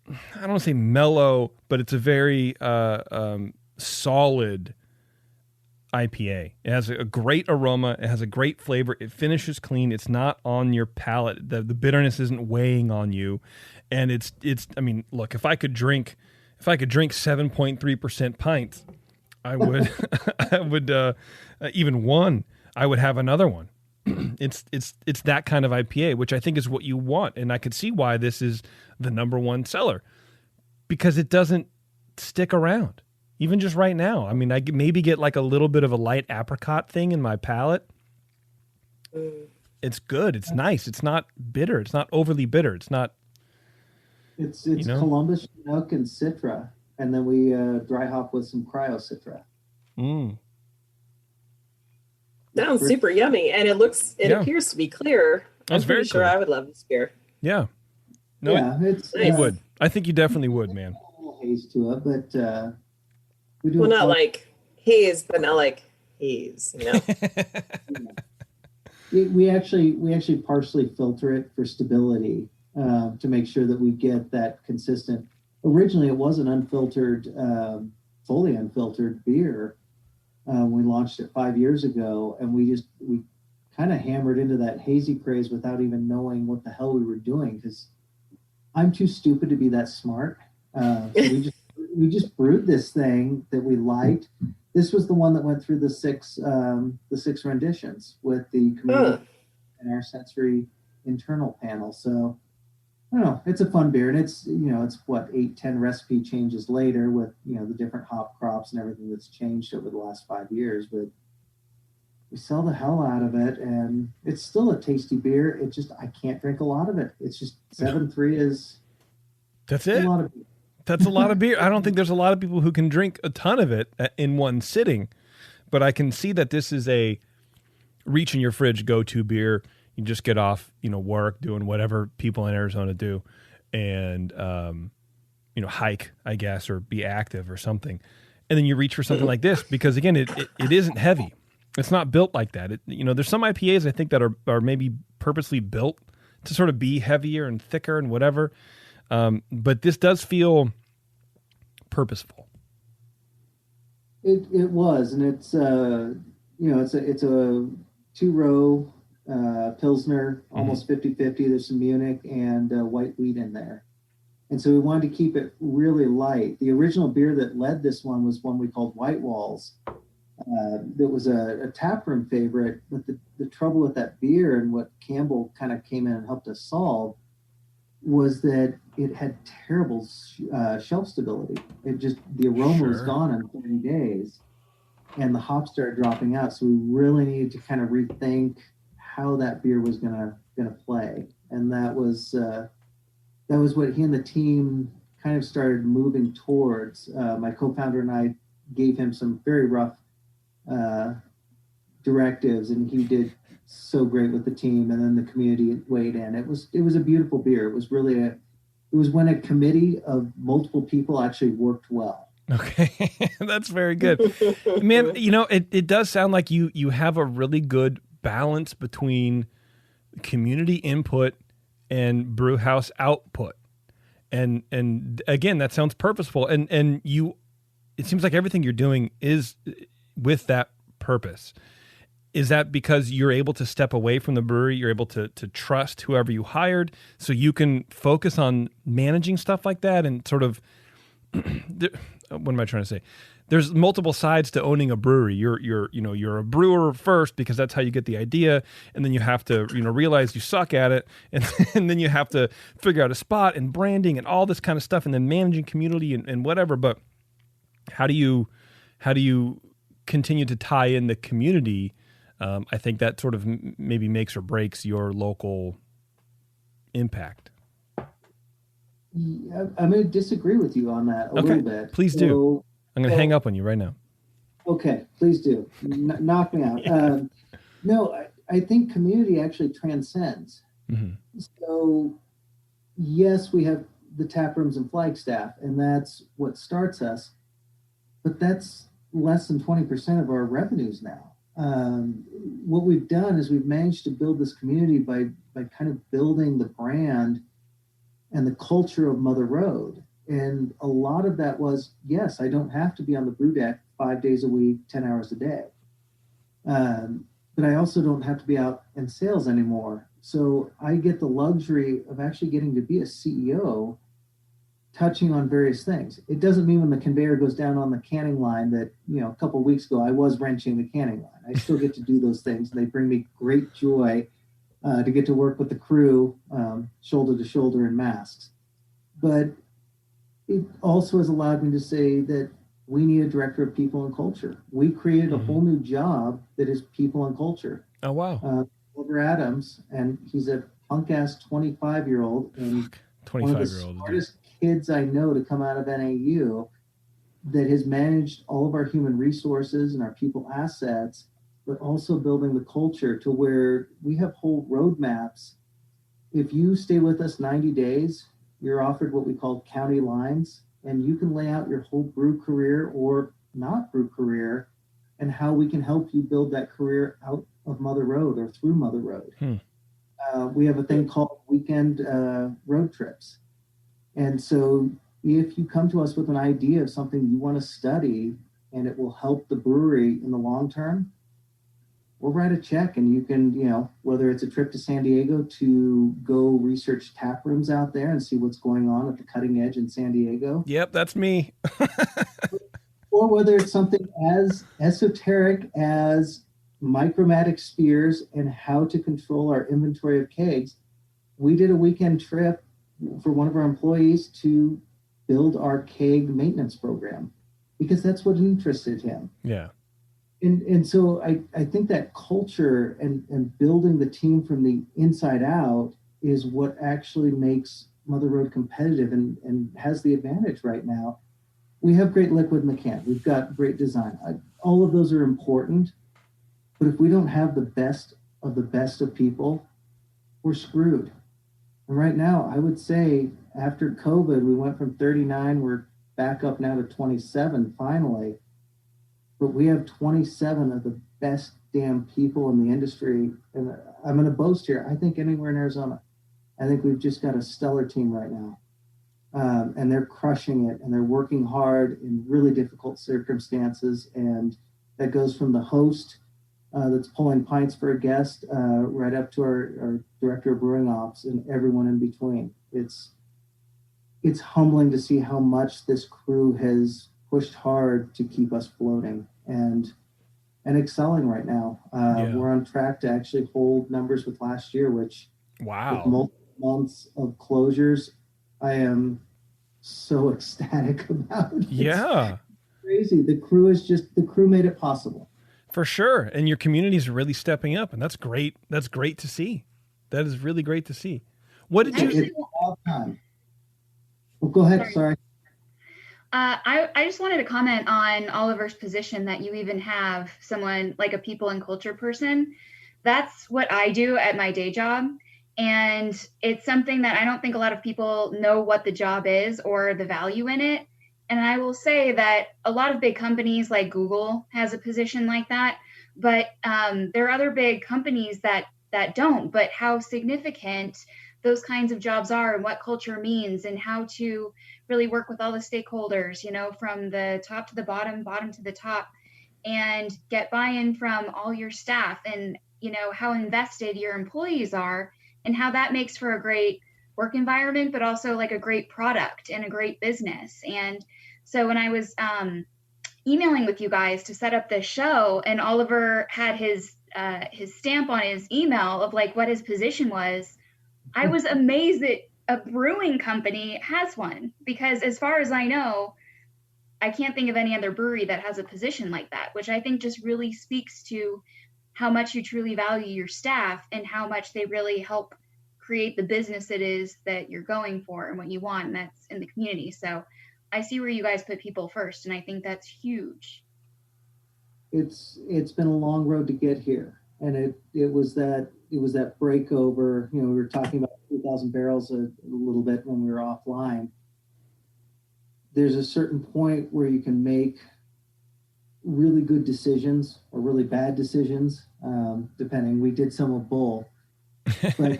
I don't want to say mellow, but it's a very solid IPA. It has a great aroma. It has a great flavor. It finishes clean. It's not on your palate. The bitterness isn't weighing on you. And it's. I mean, look, if I could drink 7.3% pints, I would. I would even one. I would have another one. It's that kind of IPA, which I think is what you want, and I could see why this is the number one seller, because it doesn't stick around. Even just right now, I mean, I maybe get like a little bit of a light apricot thing in my palate. It's good. It's nice. It's not bitter. It's not overly bitter. It's not. It's Columbus, Chinook, and Citra, and then we dry hop with some Cryo Citra. Sounds super yummy, and it appears to be clear. I'm pretty sure I would love this beer. Yeah. You would. I think you definitely would, man. A little haze to it, but we do. Well, not like haze, but not like haze. We actually partially filter it for stability to make sure that we get that consistent. Originally, it was an unfiltered, fully unfiltered beer. We launched it 5 years ago, and we kind of hammered into that hazy craze without even knowing what the hell we were doing, because I'm too stupid to be that smart. So we just brewed this thing that we liked. This was the one that went through the six renditions with the community and our sensory internal panel. So I don't know, it's a fun beer, and it's what 8-10 recipe changes later with the different hop crops and everything that's changed over the last 5 years, but we sell the hell out of it, and it's still a tasty beer. It just, I can't drink a lot of it. It's just 7.3 is that's it. A lot of beer. That's a lot of beer. I don't think there's a lot of people who can drink a ton of it in one sitting, but I can see that this is a reach in your fridge go-to beer. You just get off, work, doing whatever people in Arizona do, and hike, I guess, or be active or something, and then you reach for something like this because, again, it isn't heavy. It's not built like that. There's some IPAs I think that are maybe purposely built to sort of be heavier and thicker and whatever. But this does feel purposeful. It was, and it's it's a 2-row Pilsner, almost 50-50. There's some Munich and white wheat in there, and so we wanted to keep it really light. The original beer that led this one was one we called White Walls. That was a taproom favorite, but the trouble with that beer, and what Campbell kind of came in and helped us solve, was that it had terrible shelf stability. The aroma was gone in 30 days, and the hops started dropping out. So we really needed to kind of rethink how that beer was gonna play, and that was what he and the team kind of started moving towards. My co-founder and I gave him some very rough directives, and he did so great with the team, and then the community weighed in. It was a beautiful beer. It was really it was when a committee of multiple people actually worked well. Okay. That's very good. Man, it does sound like you have a really good balance between community input and brew house output. And again, that sounds purposeful, and it seems like everything you're doing is with that purpose. Is that because you're able to step away from the brewery, you're able to trust whoever you hired, so you can focus on managing stuff like that and sort of, what am I trying to say? There's multiple sides to owning a brewery. You're a brewer first because that's how you get the idea, and then you have to realize you suck at it, and then you have to figure out a spot and branding and all this kind of stuff, and then managing community and whatever. But how do you continue to tie in the community? I think that sort of maybe makes or breaks your local impact. Yeah, I'm going to disagree with you on that a little bit. Please do. I'm going to hang up on you right now. Okay, please do. Knock me out. No, I think community actually transcends. Mm-hmm. So, yes, we have the tap rooms in Flagstaff, and that's what starts us. But that's less than 20% of our revenues now. What we've done is we've managed to build this community by kind of building the brand and the culture of Mother Road. And a lot of that was, yes, I don't have to be on the brew deck 5 days a week, 10 hours a day. But I also don't have to be out in sales anymore. So I get the luxury of actually getting to be a CEO, touching on various things. It doesn't mean when the conveyor goes down on the canning line that, a couple of weeks ago, I was wrenching the canning line. I still get to do those things. And they bring me great joy to get to work with the crew, shoulder to shoulder in masks. But it also has allowed me to say that we need a director of people and culture. We created a whole new job that is people and culture. Oh, wow. Oliver Adams, and he's a punk-ass 25-year-old. And 25-year-old. One of the smartest kids I know to come out of NAU that has managed all of our human resources and our people assets, but also building the culture to where we have whole roadmaps. If you stay with us 90 days, you're offered what we call county lines, and you can lay out your whole brew career or not brew career and how we can help you build that career out of Mother Road or through Mother Road. We have a thing called weekend road trips. And so if you come to us with an idea of something you want to study and it will help the brewery in the long term, we'll write a check, and you can, whether it's a trip to San Diego to go research tap rooms out there and see what's going on at the cutting edge in San Diego. Yep, that's me. Or whether it's something as esoteric as micromatic spears and how to control our inventory of kegs. We did a weekend trip for one of our employees to build our keg maintenance program because that's what interested him. Yeah. And so I think that culture and building the team from the inside out is what actually makes Mother Road competitive and has the advantage right now. We have great liquid in the can. We've got great design. All of those are important. But if we don't have the best of people, we're screwed. And right now, I would say after COVID, we went from 39, we're back up now to 27 finally. But we have 27 of the best damn people in the industry. And I'm going to boast here. I think anywhere in Arizona, I think we've just got a stellar team right now. And they're crushing it, and they're working hard in really difficult circumstances. And that goes from the host that's pulling pints for a guest right up to our director of brewing ops and everyone in between. It's humbling to see how much this crew has pushed hard to keep us floating and excelling right now. We're on track to actually hold numbers with last year, which with multiple months of closures, I am so ecstatic about. Yeah. It's crazy. The crew made it possible. For sure. And your communities are really stepping up, and that's great. That's great to see. That is really great to see. What did you... It's all time. Well, go ahead. Sorry. I just wanted to comment on Oliver's position that you even have someone like a people and culture person. That's what I do at my day job. And it's something that I don't think a lot of people know what the job is or the value in it. And I will say that a lot of big companies like Google has a position like that, but there are other big companies that don't, but how significant those kinds of jobs are and what culture means and how to really work with all the stakeholders, from the top to the bottom to the top, and get buy-in from all your staff and, how invested your employees are and how that makes for a great work environment, but also like a great product and a great business. And So when I was emailing with you guys to set up this show, and Oliver had his stamp on his email of like what his position was, I was amazed that a brewing company has one, because as far as I know, I can't think of any other brewery that has a position like that, which I think just really speaks to how much you truly value your staff and how much they really help create the business it is that you're going for and what you want, and that's in the community. So I see where you guys put people first, and I think that's huge. It's been a long road to get here, and it was that breakover. You know, we were talking about 2,000 barrels a little bit when we were offline. There's a certain point where you can make really good decisions or really bad decisions, depending. We did some of both, but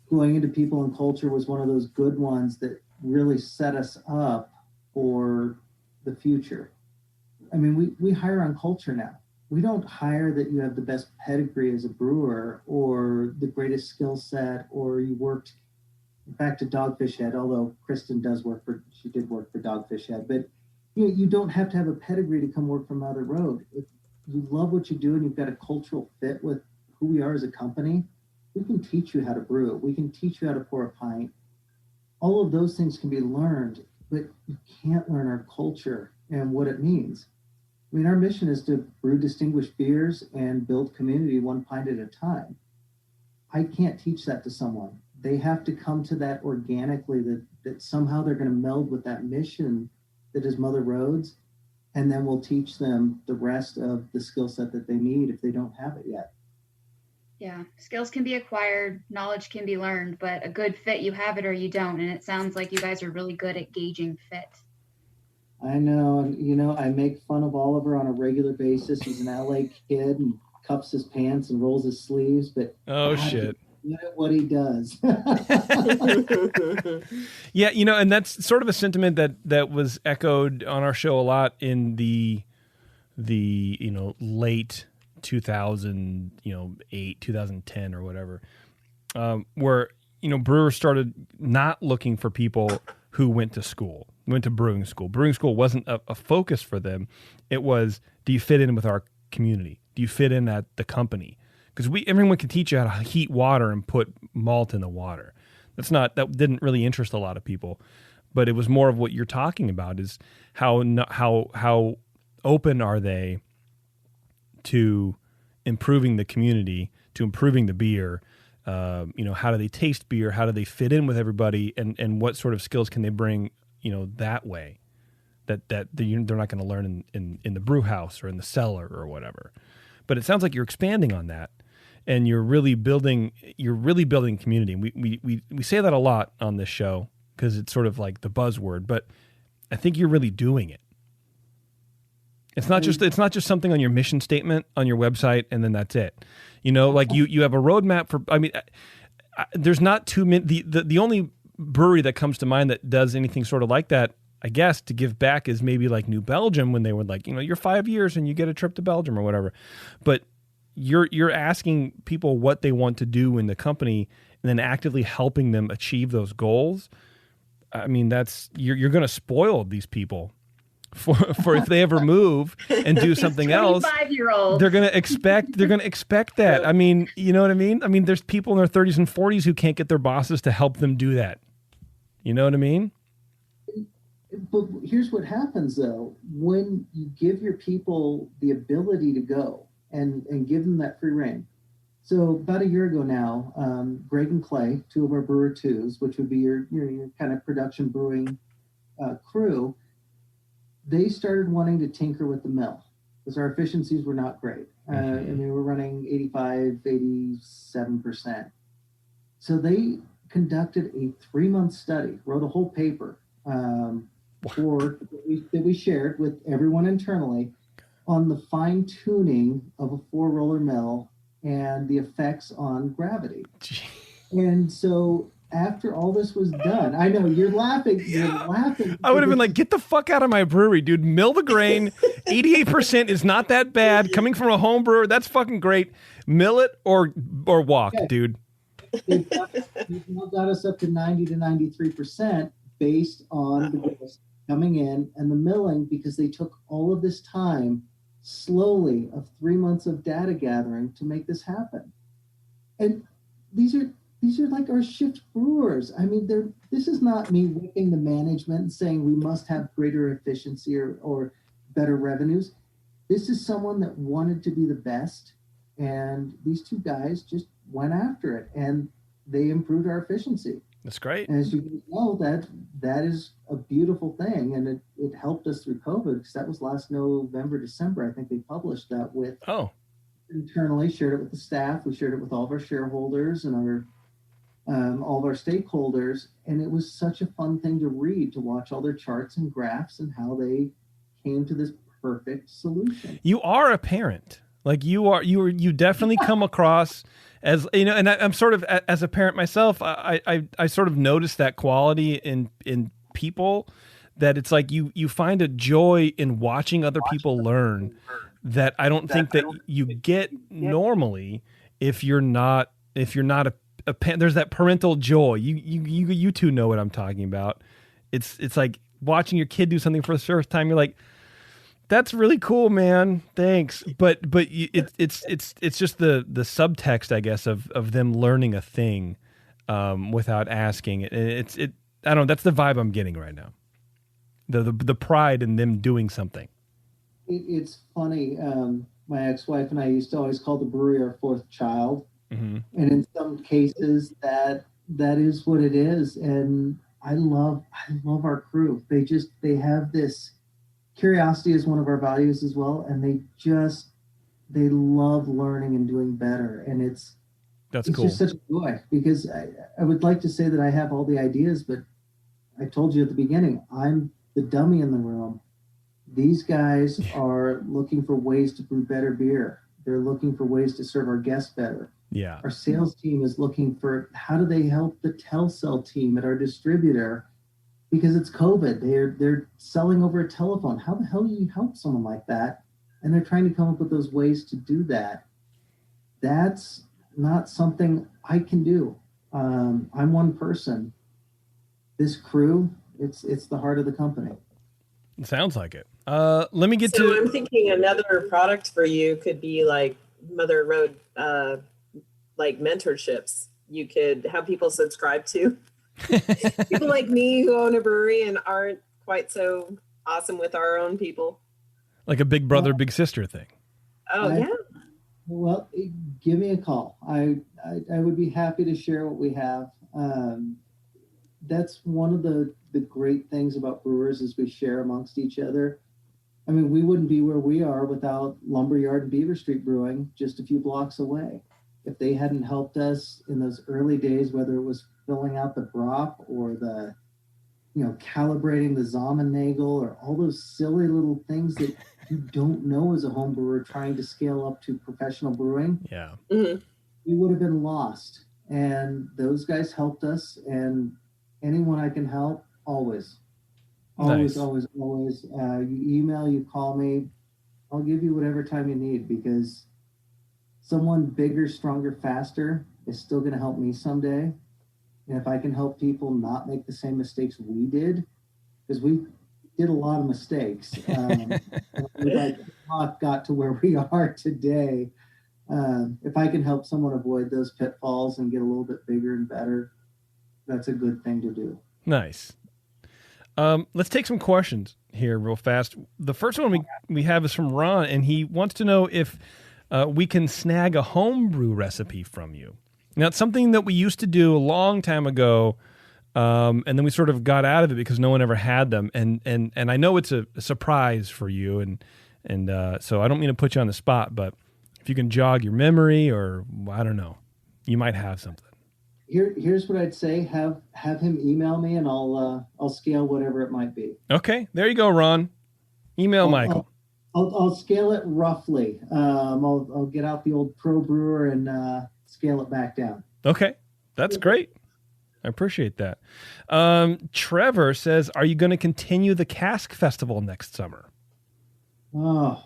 going into people and culture was one of those good ones that really set us up for the future. I mean, we hire on culture now. We don't hire that you have the best pedigree as a brewer or the greatest skill set, or you worked back to Dogfish Head, although Kristen did work for Dogfish Head, but you don't have to have a pedigree to come work for Mother Road. If you love what you do and you've got a cultural fit with who we are as a company, we can teach you how to brew. We can teach you how to pour a pint. All of those things can be learned, but you can't learn our culture and what it means. I mean, our mission is to brew distinguished beers and build community one pint at a time. I can't teach that to someone. They have to come to that organically, that somehow they're going to meld with that mission that is Mother Road's, and then we'll teach them the rest of the skill set that they need if they don't have it yet. Yeah, skills can be acquired, knowledge can be learned, but a good fit, you have it or you don't. And it sounds like you guys are really good at gauging fit. I know. You know, I make fun of Oliver on a regular basis. He's an LA kid and cups his pants and rolls his sleeves, but shit. Look at what he does. Yeah, you know, and that's sort of a sentiment that was echoed on our show a lot in the late 2008, 2010 or whatever, where brewers started not looking for people who went to brewing school. Brewing school wasn't a focus for them. It was, do you fit in with our community? Do you fit in at the company? Because everyone can teach you how to heat water and put malt in the water. That didn't really interest a lot of people, but it was more of what you're talking about, is how open are they to improving the community, to improving the beer. How do they taste beer? How do they fit in with everybody? And what sort of skills can they bring, that way that they're not going to learn in the brew house or in the cellar or whatever. But it sounds like you're expanding on that, and you're really building community. And we say that a lot on this show because it's sort of like the buzzword, but I think you're really doing it. It's not just something on your mission statement on your website and then that's it. Like you have a roadmap for. I mean, there's not too many. The only brewery that comes to mind that does anything sort of like that, I guess, to give back is maybe like New Belgium, when they were like, you're 5 years and you get a trip to Belgium or whatever. But you're asking people what they want to do in the company and then actively helping them achieve those goals. I mean, you're going to spoil these people for if they ever move and do something else. 25-year-olds. They're going to expect that. I mean, you know what I mean? I mean, there's people in their 30s and 40s who can't get their bosses to help them do that. You know what I mean? But here's what happens, though. When you give your people the ability to go and give them that free rein. So about a year ago now, Greg and Clay, two of our brewer twos, which would be your kind of production brewing crew, they started wanting to tinker with the mill because our efficiencies were not great. And we were running 85, 87%. So they conducted a 3-month study, wrote a whole paper that we shared with everyone internally on the fine-tuning of a 4-roller mill and the effects on gravity. And so after all this was done, I know you're laughing. I would have been like, get the fuck out of my brewery, dude. Mill the grain. 88% is not that bad. Coming from a home brewer, that's fucking great. Mill it or walk, dude. They've now got us up to 90 to 93% based on the coming in and the milling, because they took all of this time slowly of 3 months of data gathering to make this happen. And these are like our shift brewers. I mean, this is not me whipping the management and saying we must have greater efficiency or better revenues. This is someone that wanted to be the best, and these two guys just went after it, and they improved our efficiency. That's great. And as you know, that is a beautiful thing, and it helped us through COVID, because that was last November, December. I think they published that with internally, shared it with the staff. We shared it with all of our shareholders and all of our stakeholders, and it was such a fun thing to read, to watch all their charts and graphs and how they came to this perfect solution. You are a parent. Like you definitely come across as, you know, and I'm sort of, as a parent myself, I sort of noticed that quality in people, that it's like you find a joy in watching other people learn that I don't think that you get normally if you're not a parent. There's that parental joy. You two know what I'm talking about. It's like watching your kid do something for the first time. You're like, that's really cool, man. Thanks. But it's just the subtext, I guess, of them learning a thing without asking. I don't know. That's the vibe I'm getting right now. The pride in them doing something. It's funny. My ex-wife and I used to always call the brewery our fourth child, and in some cases that is what it is. And I love our crew. They have this. Curiosity is one of our values as well, and they love learning and doing better, and it's cool. Just such a joy, because I would like to say that I have all the ideas, but I told you at the beginning, I'm the dummy in the room. These guys are looking for ways to brew better beer. They're looking for ways to serve our guests better. Yeah. Our sales team is looking for how do they help the Telcel team at our distributor. Because it's COVID, they're selling over a telephone. How the hell do you help someone like that? And they're trying to come up with those ways to do that. That's not something I can do. I'm one person. This crew, it's the heart of the company. It sounds like it. Let me get to. So I'm thinking another product for you could be like Mother Road, like mentorships. You could have people subscribe to. People like me who own a brewery and aren't quite so awesome with our own people. Like a big brother, big sister thing. Oh, yeah. Well, give me a call. I would be happy to share what we have. That's one of the great things about brewers is we share amongst each other. I mean, we wouldn't be where we are without Lumberyard and Beaver Street Brewing just a few blocks away. If they hadn't helped us in those early days, whether it was filling out the broth or the, calibrating the Zommernagel or all those silly little things that you don't know as a home brewer trying to scale up to professional brewing. Yeah. Mm-hmm. We would have been lost. And those guys helped us, and anyone I can help, always. Always, nice. always. You email, you call me, I'll give you whatever time you need, because someone bigger, stronger, faster is still going to help me someday. And if I can help people not make the same mistakes we did, because we did a lot of mistakes, we got to where we are today. If I can help someone avoid those pitfalls and get a little bit bigger and better, that's a good thing to do. Nice. Let's take some questions here real fast. The first one we have is from Ron, and he wants to know if we can snag a homebrew recipe from you. Now, it's something that we used to do a long time ago, and then we sort of got out of it because no one ever had them. And I know it's a surprise for you, and so I don't mean to put you on the spot, but if you can jog your memory, or I don't know, you might have something. Here's what I'd say: have him email me, and I'll scale whatever it might be. Okay, there you go, Ron. Email Michael. I'll scale it roughly. I'll get out the old Pro Brewer and scale it back down. Okay, that's great. I appreciate that. Trevor says, "Are you going to continue the Cask Festival next summer?" Oh,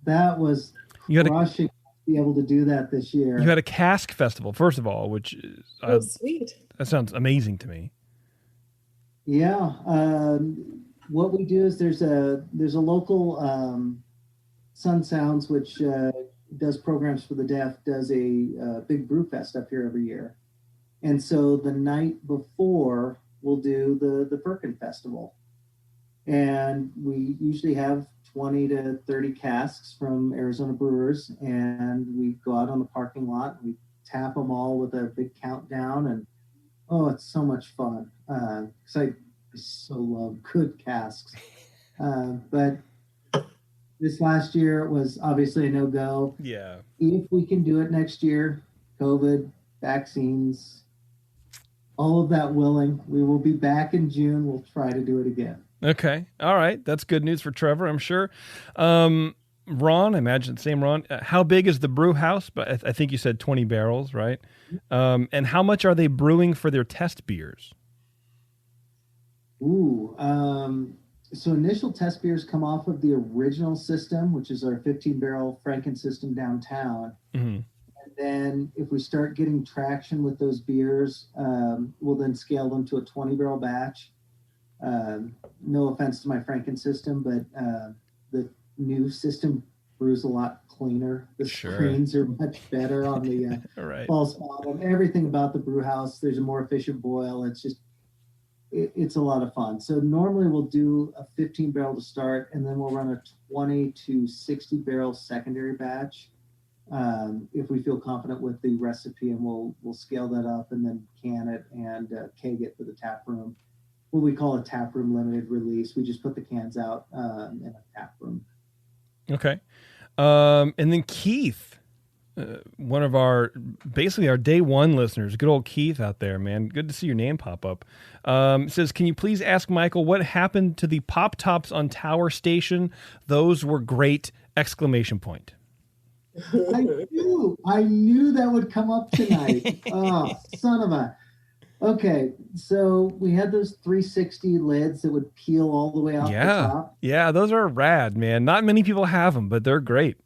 that was crushing to be able to do that this year. You had a Cask Festival, first of all, which is sweet. That sounds amazing to me. Yeah. what we do is there's a local Sun Sounds, which does programs for the deaf, does a big brew fest up here every year. And so the night before, we'll do the Firkin Festival. And we usually have 20 to 30 casks from Arizona brewers, and we go out on the parking lot, we tap them all with a big countdown, and it's so much fun. Because I so love good casks. But this last year was obviously a no-go. Yeah. If we can do it next year, COVID, vaccines, all of that willing, we will be back in June. We'll try to do it again. Okay. All right. That's good news for Trevor, I'm sure. Ron, I imagine the same Ron. How big is the brew house? But I think you said 20 barrels, right? And how much are they brewing for their test beers? So initial test beers come off of the original system, which is our 15-barrel Franken system downtown. Mm-hmm. And then if we start getting traction with those beers, we'll then scale them to a 20-barrel batch. No offense to my Franken system, but the new system brews a lot cleaner. The screens are much better on the false bottom. Everything about the brew house, there's a more efficient boil. It's just, it's a lot of fun. So normally we'll do a 15-barrel to start, and then we'll run a 20 to 60-barrel secondary batch if we feel confident with the recipe, and we'll scale that up and then can it and keg it for the tap room. What we call a tap room limited release. We just put the cans out in a tap room. Okay. And then Keith, one of our day one listeners, good old Keith out there, man. Good to see your name pop up. Says, can you please ask Michael what happened to the pop tops on Tower Station? Those were great! ! I knew that would come up tonight. Oh, son of a. Okay, so we had those 360 lids that would peel all the way out the top. Yeah, those are rad, man. Not many people have them, but they're great.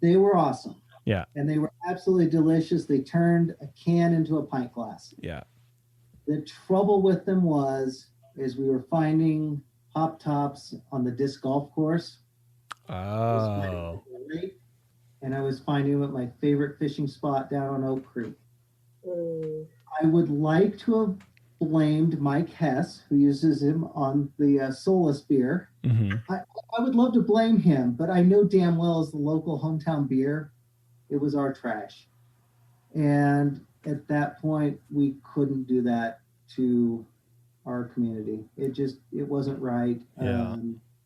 They were awesome. Yeah. And they were absolutely delicious. They turned a can into a pint glass. Yeah. The trouble with them is we were finding pop tops on the disc golf course. Oh. And I was finding them at my favorite fishing spot down on Oak Creek. I would like to have blamed Mike Hess, who uses him on the Solus beer. Mm-hmm. I would love to blame him, but I know damn well as the local hometown beer, it was our trash. And at that point, we couldn't do that to our community. It wasn't right. Yeah.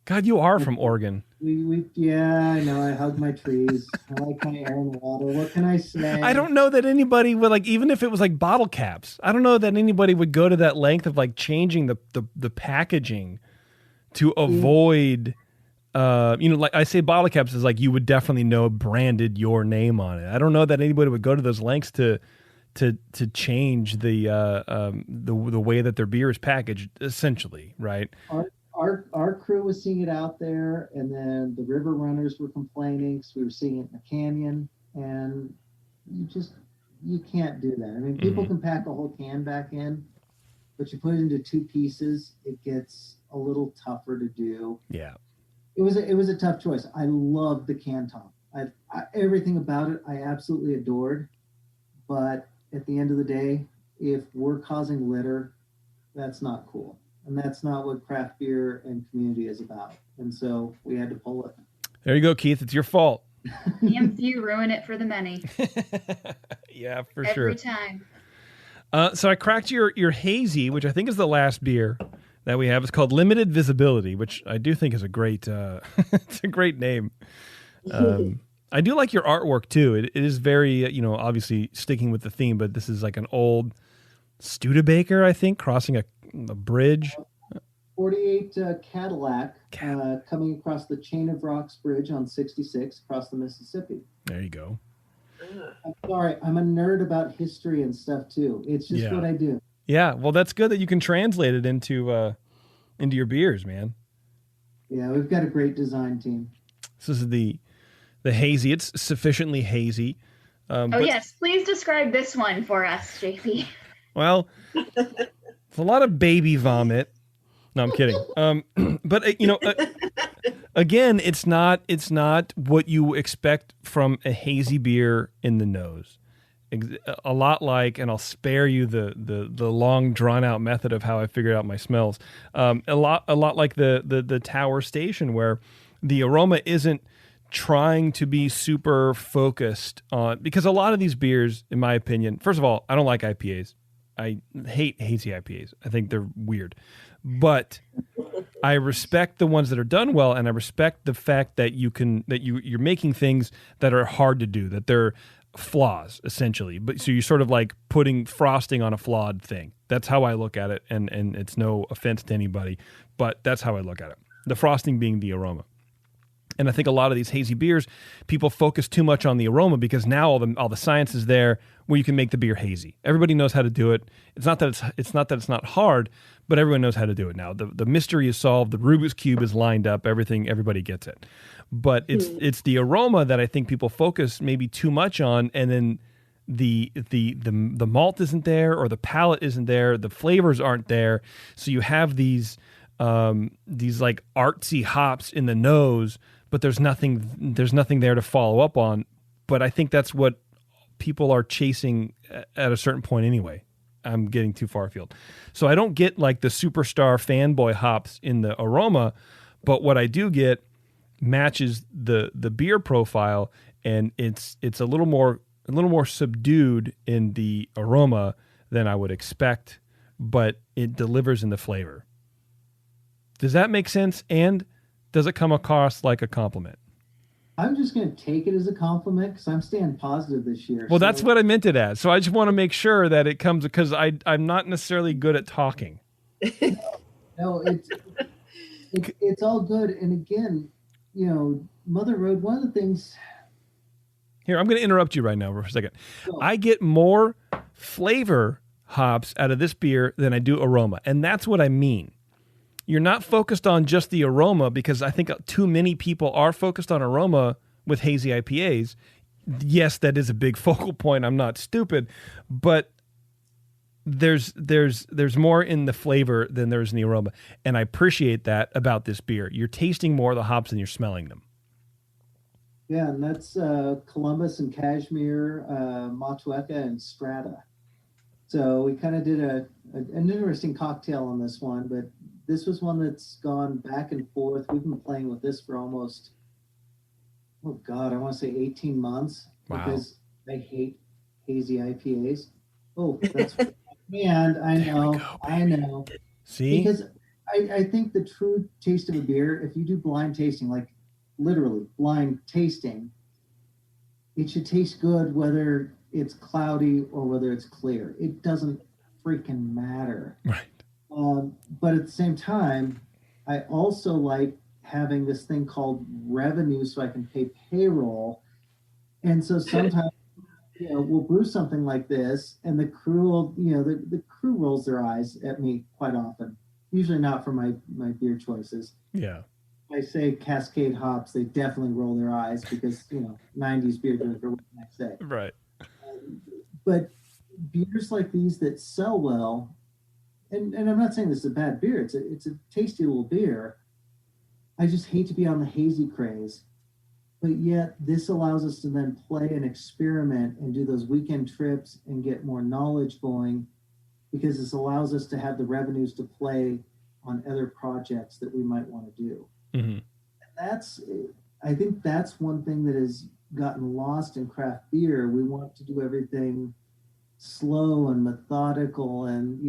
God, you are from Oregon. I know. I hug my trees. I like my air and water. What can I say? I don't know that anybody would, even if it was like bottle caps, I don't know that anybody would go to that length of changing the packaging to avoid, I say bottle caps is you would definitely know branded your name on it. I don't know that anybody would go to those lengths to change the way that their beer is packaged, essentially, right? Our crew was seeing it out there, and then the river runners were complaining because we were seeing it in the canyon, and you can't do that. I mean, people can pack a whole can back in, but you put it into two pieces, it gets a little tougher to do. Yeah, it was a tough choice. I loved the can top. Everything about it I absolutely adored, but at the end of the day, if we're causing litter, that's not cool. And that's not what craft beer and community is about. And so we had to pull it. There you go, Keith. It's your fault. Damn few ruin it for the many. Yeah, for sure. Every time. So I cracked your hazy, which I think is the last beer that we have. It's called Limited Visibility, which I do think is a great it's a great name. I do like your artwork too. It is very, obviously sticking with the theme, but this is like an old Studebaker, I think, crossing a bridge. 48 Cadillac coming across the Chain of Rocks Bridge on 66 across the Mississippi. There you go. I'm sorry, I'm a nerd about history and stuff too. It's just what I do. Yeah, well, that's good that you can translate it into your beers, man. Yeah, we've got a great design team. This is the hazy. It's sufficiently hazy. Yes, please describe this one for us, JP. Well, it's a lot of baby vomit. No, I'm kidding. But again, it's not what you expect from a hazy beer in the nose. A lot like, and I'll spare you the long drawn out method of how I figured out my smells. A lot like the Tower Station, where the aroma isn't trying to be super focused on, because a lot of these beers, in my opinion, first of all, I don't like IPAs. I hate hazy IPAs. I think they're weird. But I respect the ones that are done well, and I respect the fact that you're making things that are hard to do, that they're flaws essentially. But so you're sort of like putting frosting on a flawed thing. That's how I look at it, and it's no offense to anybody, but that's how I look at it. The frosting being the aroma. And I think a lot of these hazy beers, people focus too much on the aroma because now all the science is there where you can make the beer hazy. Everybody knows how to do it. It's not that it's not hard, but everyone knows how to do it now. The mystery is solved. The Rubik's Cube is lined up. Everybody gets it. But it's the aroma that I think people focus maybe too much on, and then the malt isn't there, or the palate isn't there, the flavors aren't there. So you have these like artsy hops in the nose, but there's nothing there to follow up on. But I think that's what people are chasing at a certain point anyway. I'm getting too far afield. So I don't get like the superstar fanboy hops in the aroma, but what I do get matches the beer profile, and it's a little more subdued in the aroma than I would expect, but it delivers in the flavor. Does that make sense? And does it come across like a compliment? I'm just going to take it as a compliment because I'm staying positive this year. Well, that's what I meant it as. So I just want to make sure that it comes, because I'm not necessarily good at talking. No, it's all good. And again, Mother Road, one of the things... Here, I'm going to interrupt you right now for a second. I get more flavor hops out of this beer than I do aroma. And that's what I mean. You're not focused on just the aroma, because I think too many people are focused on aroma with hazy IPAs. Yes, that is a big focal point. I'm not stupid, but there's more in the flavor than there's in the aroma. And I appreciate that about this beer. You're tasting more of the hops than you're smelling them. Yeah, and that's Columbus and Cashmere, Motueka and Strata. So we kind of did an interesting cocktail on this one, but this was one that's gone back and forth. We've been playing with this for almost, I want to say 18 months. Wow. Because I hate hazy IPAs. Oh, that's and I know. See? Because I think the true taste of a beer, if you do blind tasting, like literally blind tasting, it should taste good whether it's cloudy or whether it's clear. It doesn't freaking matter. Right. But at the same time, I also like having this thing called revenue so I can pay payroll. And so sometimes, we'll brew something like this, and the crew will, the crew rolls their eyes at me quite often. Usually not for my beer choices. Yeah. I say Cascade hops, they definitely roll their eyes because, 90s beer drinker the next day. Right. But beers like these that sell well, and I'm not saying this is a bad beer, it's a tasty little beer. I just hate to be on the hazy craze. But yet this allows us to then play and experiment and do those weekend trips and get more knowledge going, because this allows us to have the revenues to play on other projects that we might want to do. Mm-hmm. And I think that's one thing that has gotten lost in craft beer. We want to do everything slow and methodical, and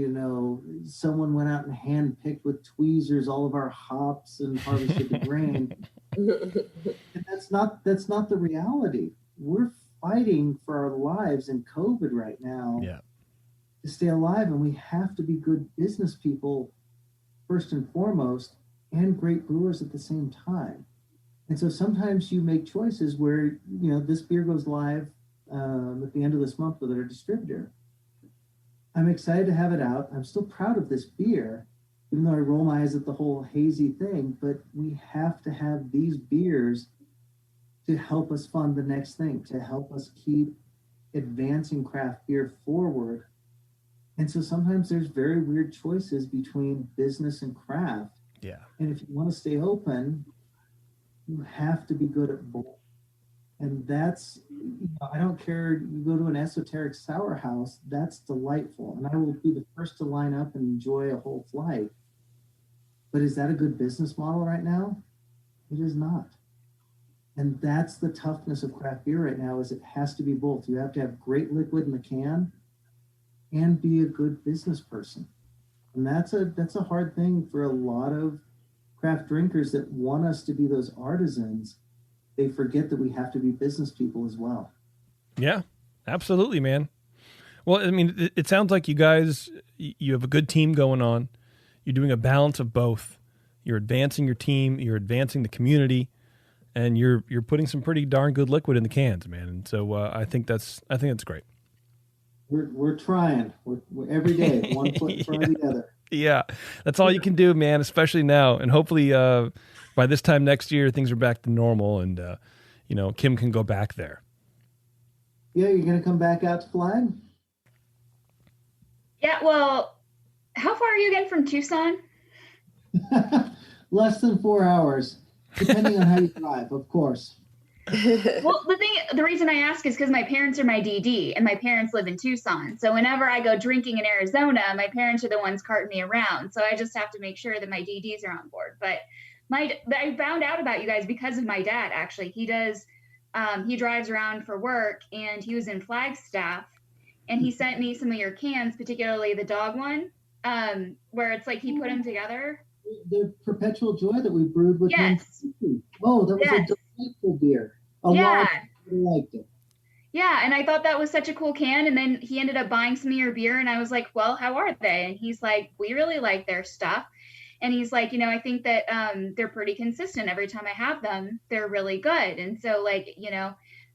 someone went out and hand-picked with tweezers all of our hops and harvested the grain. And that's not the reality. We're fighting for our lives in COVID right now. Yeah. To stay alive, and we have to be good business people first and foremost, and great brewers at the same time. And so sometimes you make choices where this beer goes live at the end of this month with our distributor. I'm excited to have it out. I'm still proud of this beer, even though I roll my eyes at the whole hazy thing, but we have to have these beers to help us fund the next thing, to help us keep advancing craft beer forward. And so sometimes there's very weird choices between business and craft. Yeah. And if you want to stay open, you have to be good at both. And that's, I don't care, you go to an esoteric sour house, that's delightful. And I will be the first to line up and enjoy a whole flight. But is that a good business model right now? It is not. And that's the toughness of craft beer right now, is it has to be both. You have to have great liquid in the can and be a good business person. And that's a hard thing for a lot of craft drinkers that want us to be those artisans. They forget that we have to be business people as well. Yeah, absolutely, man. Well, I mean, it sounds like you guys, you have a good team going on. You're doing a balance of both. You're advancing your team, you're advancing the community, and you're putting some pretty darn good liquid in the cans, man. And so I think that's great. We're trying. We're every day, one foot in front of the other. Yeah, that's all you can do, man, especially now. And hopefully by this time next year, things are back to normal and, Kim can go back there. Yeah, you're going to come back out to Flag? Yeah, well, how far are you again from Tucson? Less than 4 hours, depending on how you drive, of course. Well, the reason I ask is because my parents are my DD and my parents live in Tucson. So whenever I go drinking in Arizona, my parents are the ones carting me around. So I just have to make sure that my DDs are on board. But I found out about you guys because of my dad, actually. He drives around for work, and he was in Flagstaff, and he sent me some of your cans, particularly the dog one, where it's like he put them together. The Perpetual Joy that we brewed with him. Oh, that was a delightful beer. A lot of people liked it. Yeah, and I thought that was such a cool can. And then he ended up buying some of your beer, and I was like, well, how are they? And he's like, we really like their stuff. And he's like, I think that they're pretty consistent. Every time I have them, they're really good. And so, like,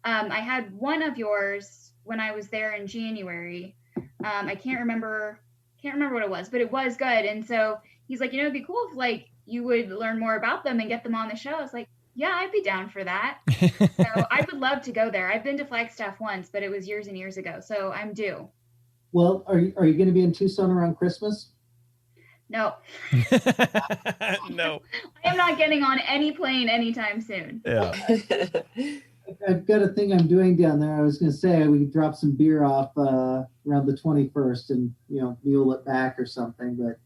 I had one of yours when I was there in January. I can't remember what it was, but it was good. And so he's like, it'd be cool if like you would learn more about them and get them on the show. I was like, yeah, I'd be down for that. So I would love to go there. I've been to Flagstaff once, but it was years and years ago. So I'm due. Well, are you going to be in Tucson around Christmas? No. No. I am not getting on any plane anytime soon. Yeah. I've got a thing I'm doing down there. I was going to say we could drop some beer off around the 21st and, mule it back or something. But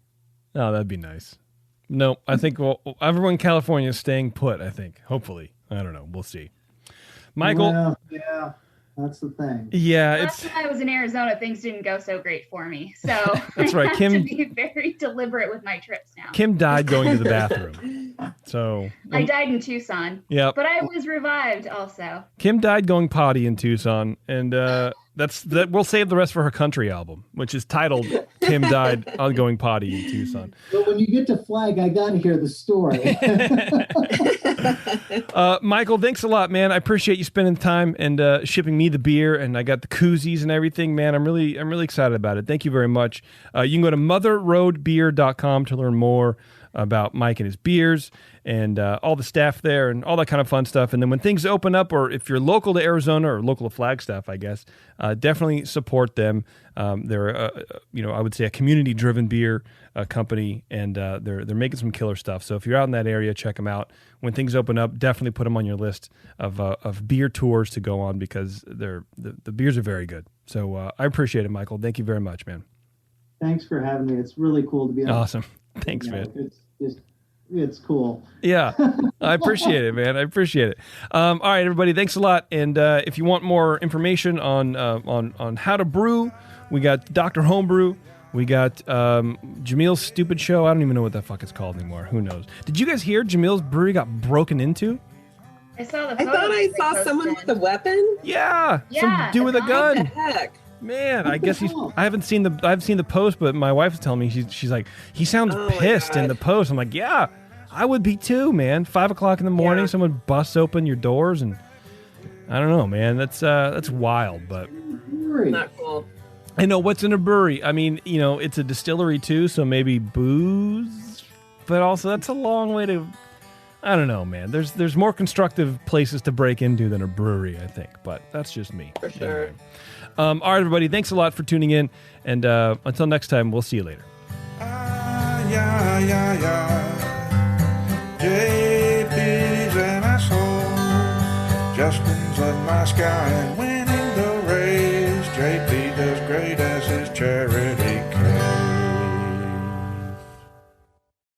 oh, that'd be nice. No, I think everyone in California is staying put, I think. Hopefully. I don't know. We'll see. Michael. Well, yeah, that's the thing. Yeah. Last time I was in Arizona, things didn't go so great for me. So that's right. I have to be very deliberate with my trips now. Kim died going to the bathroom. So I died in Tucson. Yeah. But I was revived also. Kim died going potty in Tucson, and that we'll save the rest for her country album, which is titled "Kim Died on Going Potty in Tucson." But when you get to Flag, I got to hear the story. Michael, thanks a lot, man. I appreciate you spending time and shipping me the beer, and I got the koozies and everything, man. I'm really excited about it. Thank you very much. You can go to motherroadbeer.com to learn more about Mike and his beers and all the staff there and all that kind of fun stuff. And then when things open up, or if you're local to Arizona or local to Flagstaff, I guess, definitely support them. They're, I would say a community-driven beer company, and they're making some killer stuff. So if you're out in that area, check them out. When things open up, definitely put them on your list of beer tours to go on, because the beers are very good. So I appreciate it, Michael. Thank you very much, man. Thanks for having me. It's really cool to be on. Awesome. Thanks, man. It's cool. Yeah, I appreciate it, man. I appreciate it. All right, everybody, thanks a lot. And if you want more information on how to brew, we got Dr. Homebrew. We got Jamil's stupid show. I don't even know what that fuck it's called anymore. Who knows? Did you guys hear Jamil's brewery got broken into? I saw the. I thought I saw someone with a weapon. Yeah, some dude with a gun. What the heck? Man, I guess I've seen the post, but my wife is telling me she's like, he sounds pissed in the post. I'm like, yeah, I would be too, man. 5 o'clock in the morning, someone busts open your doors, and I don't know, man. That's wild, but not cool. I know what's in a brewery. I mean, it's a distillery too, so maybe booze, but also that's a long way to I don't know, man. There's more constructive places to break into than a brewery, I think. But that's just me. For sure. Anyway. All right, everybody. Thanks a lot for tuning in. And until next time, we'll see you later. JP's an asshole. Justin's a nice guy and winning the race. JP does great as his charity.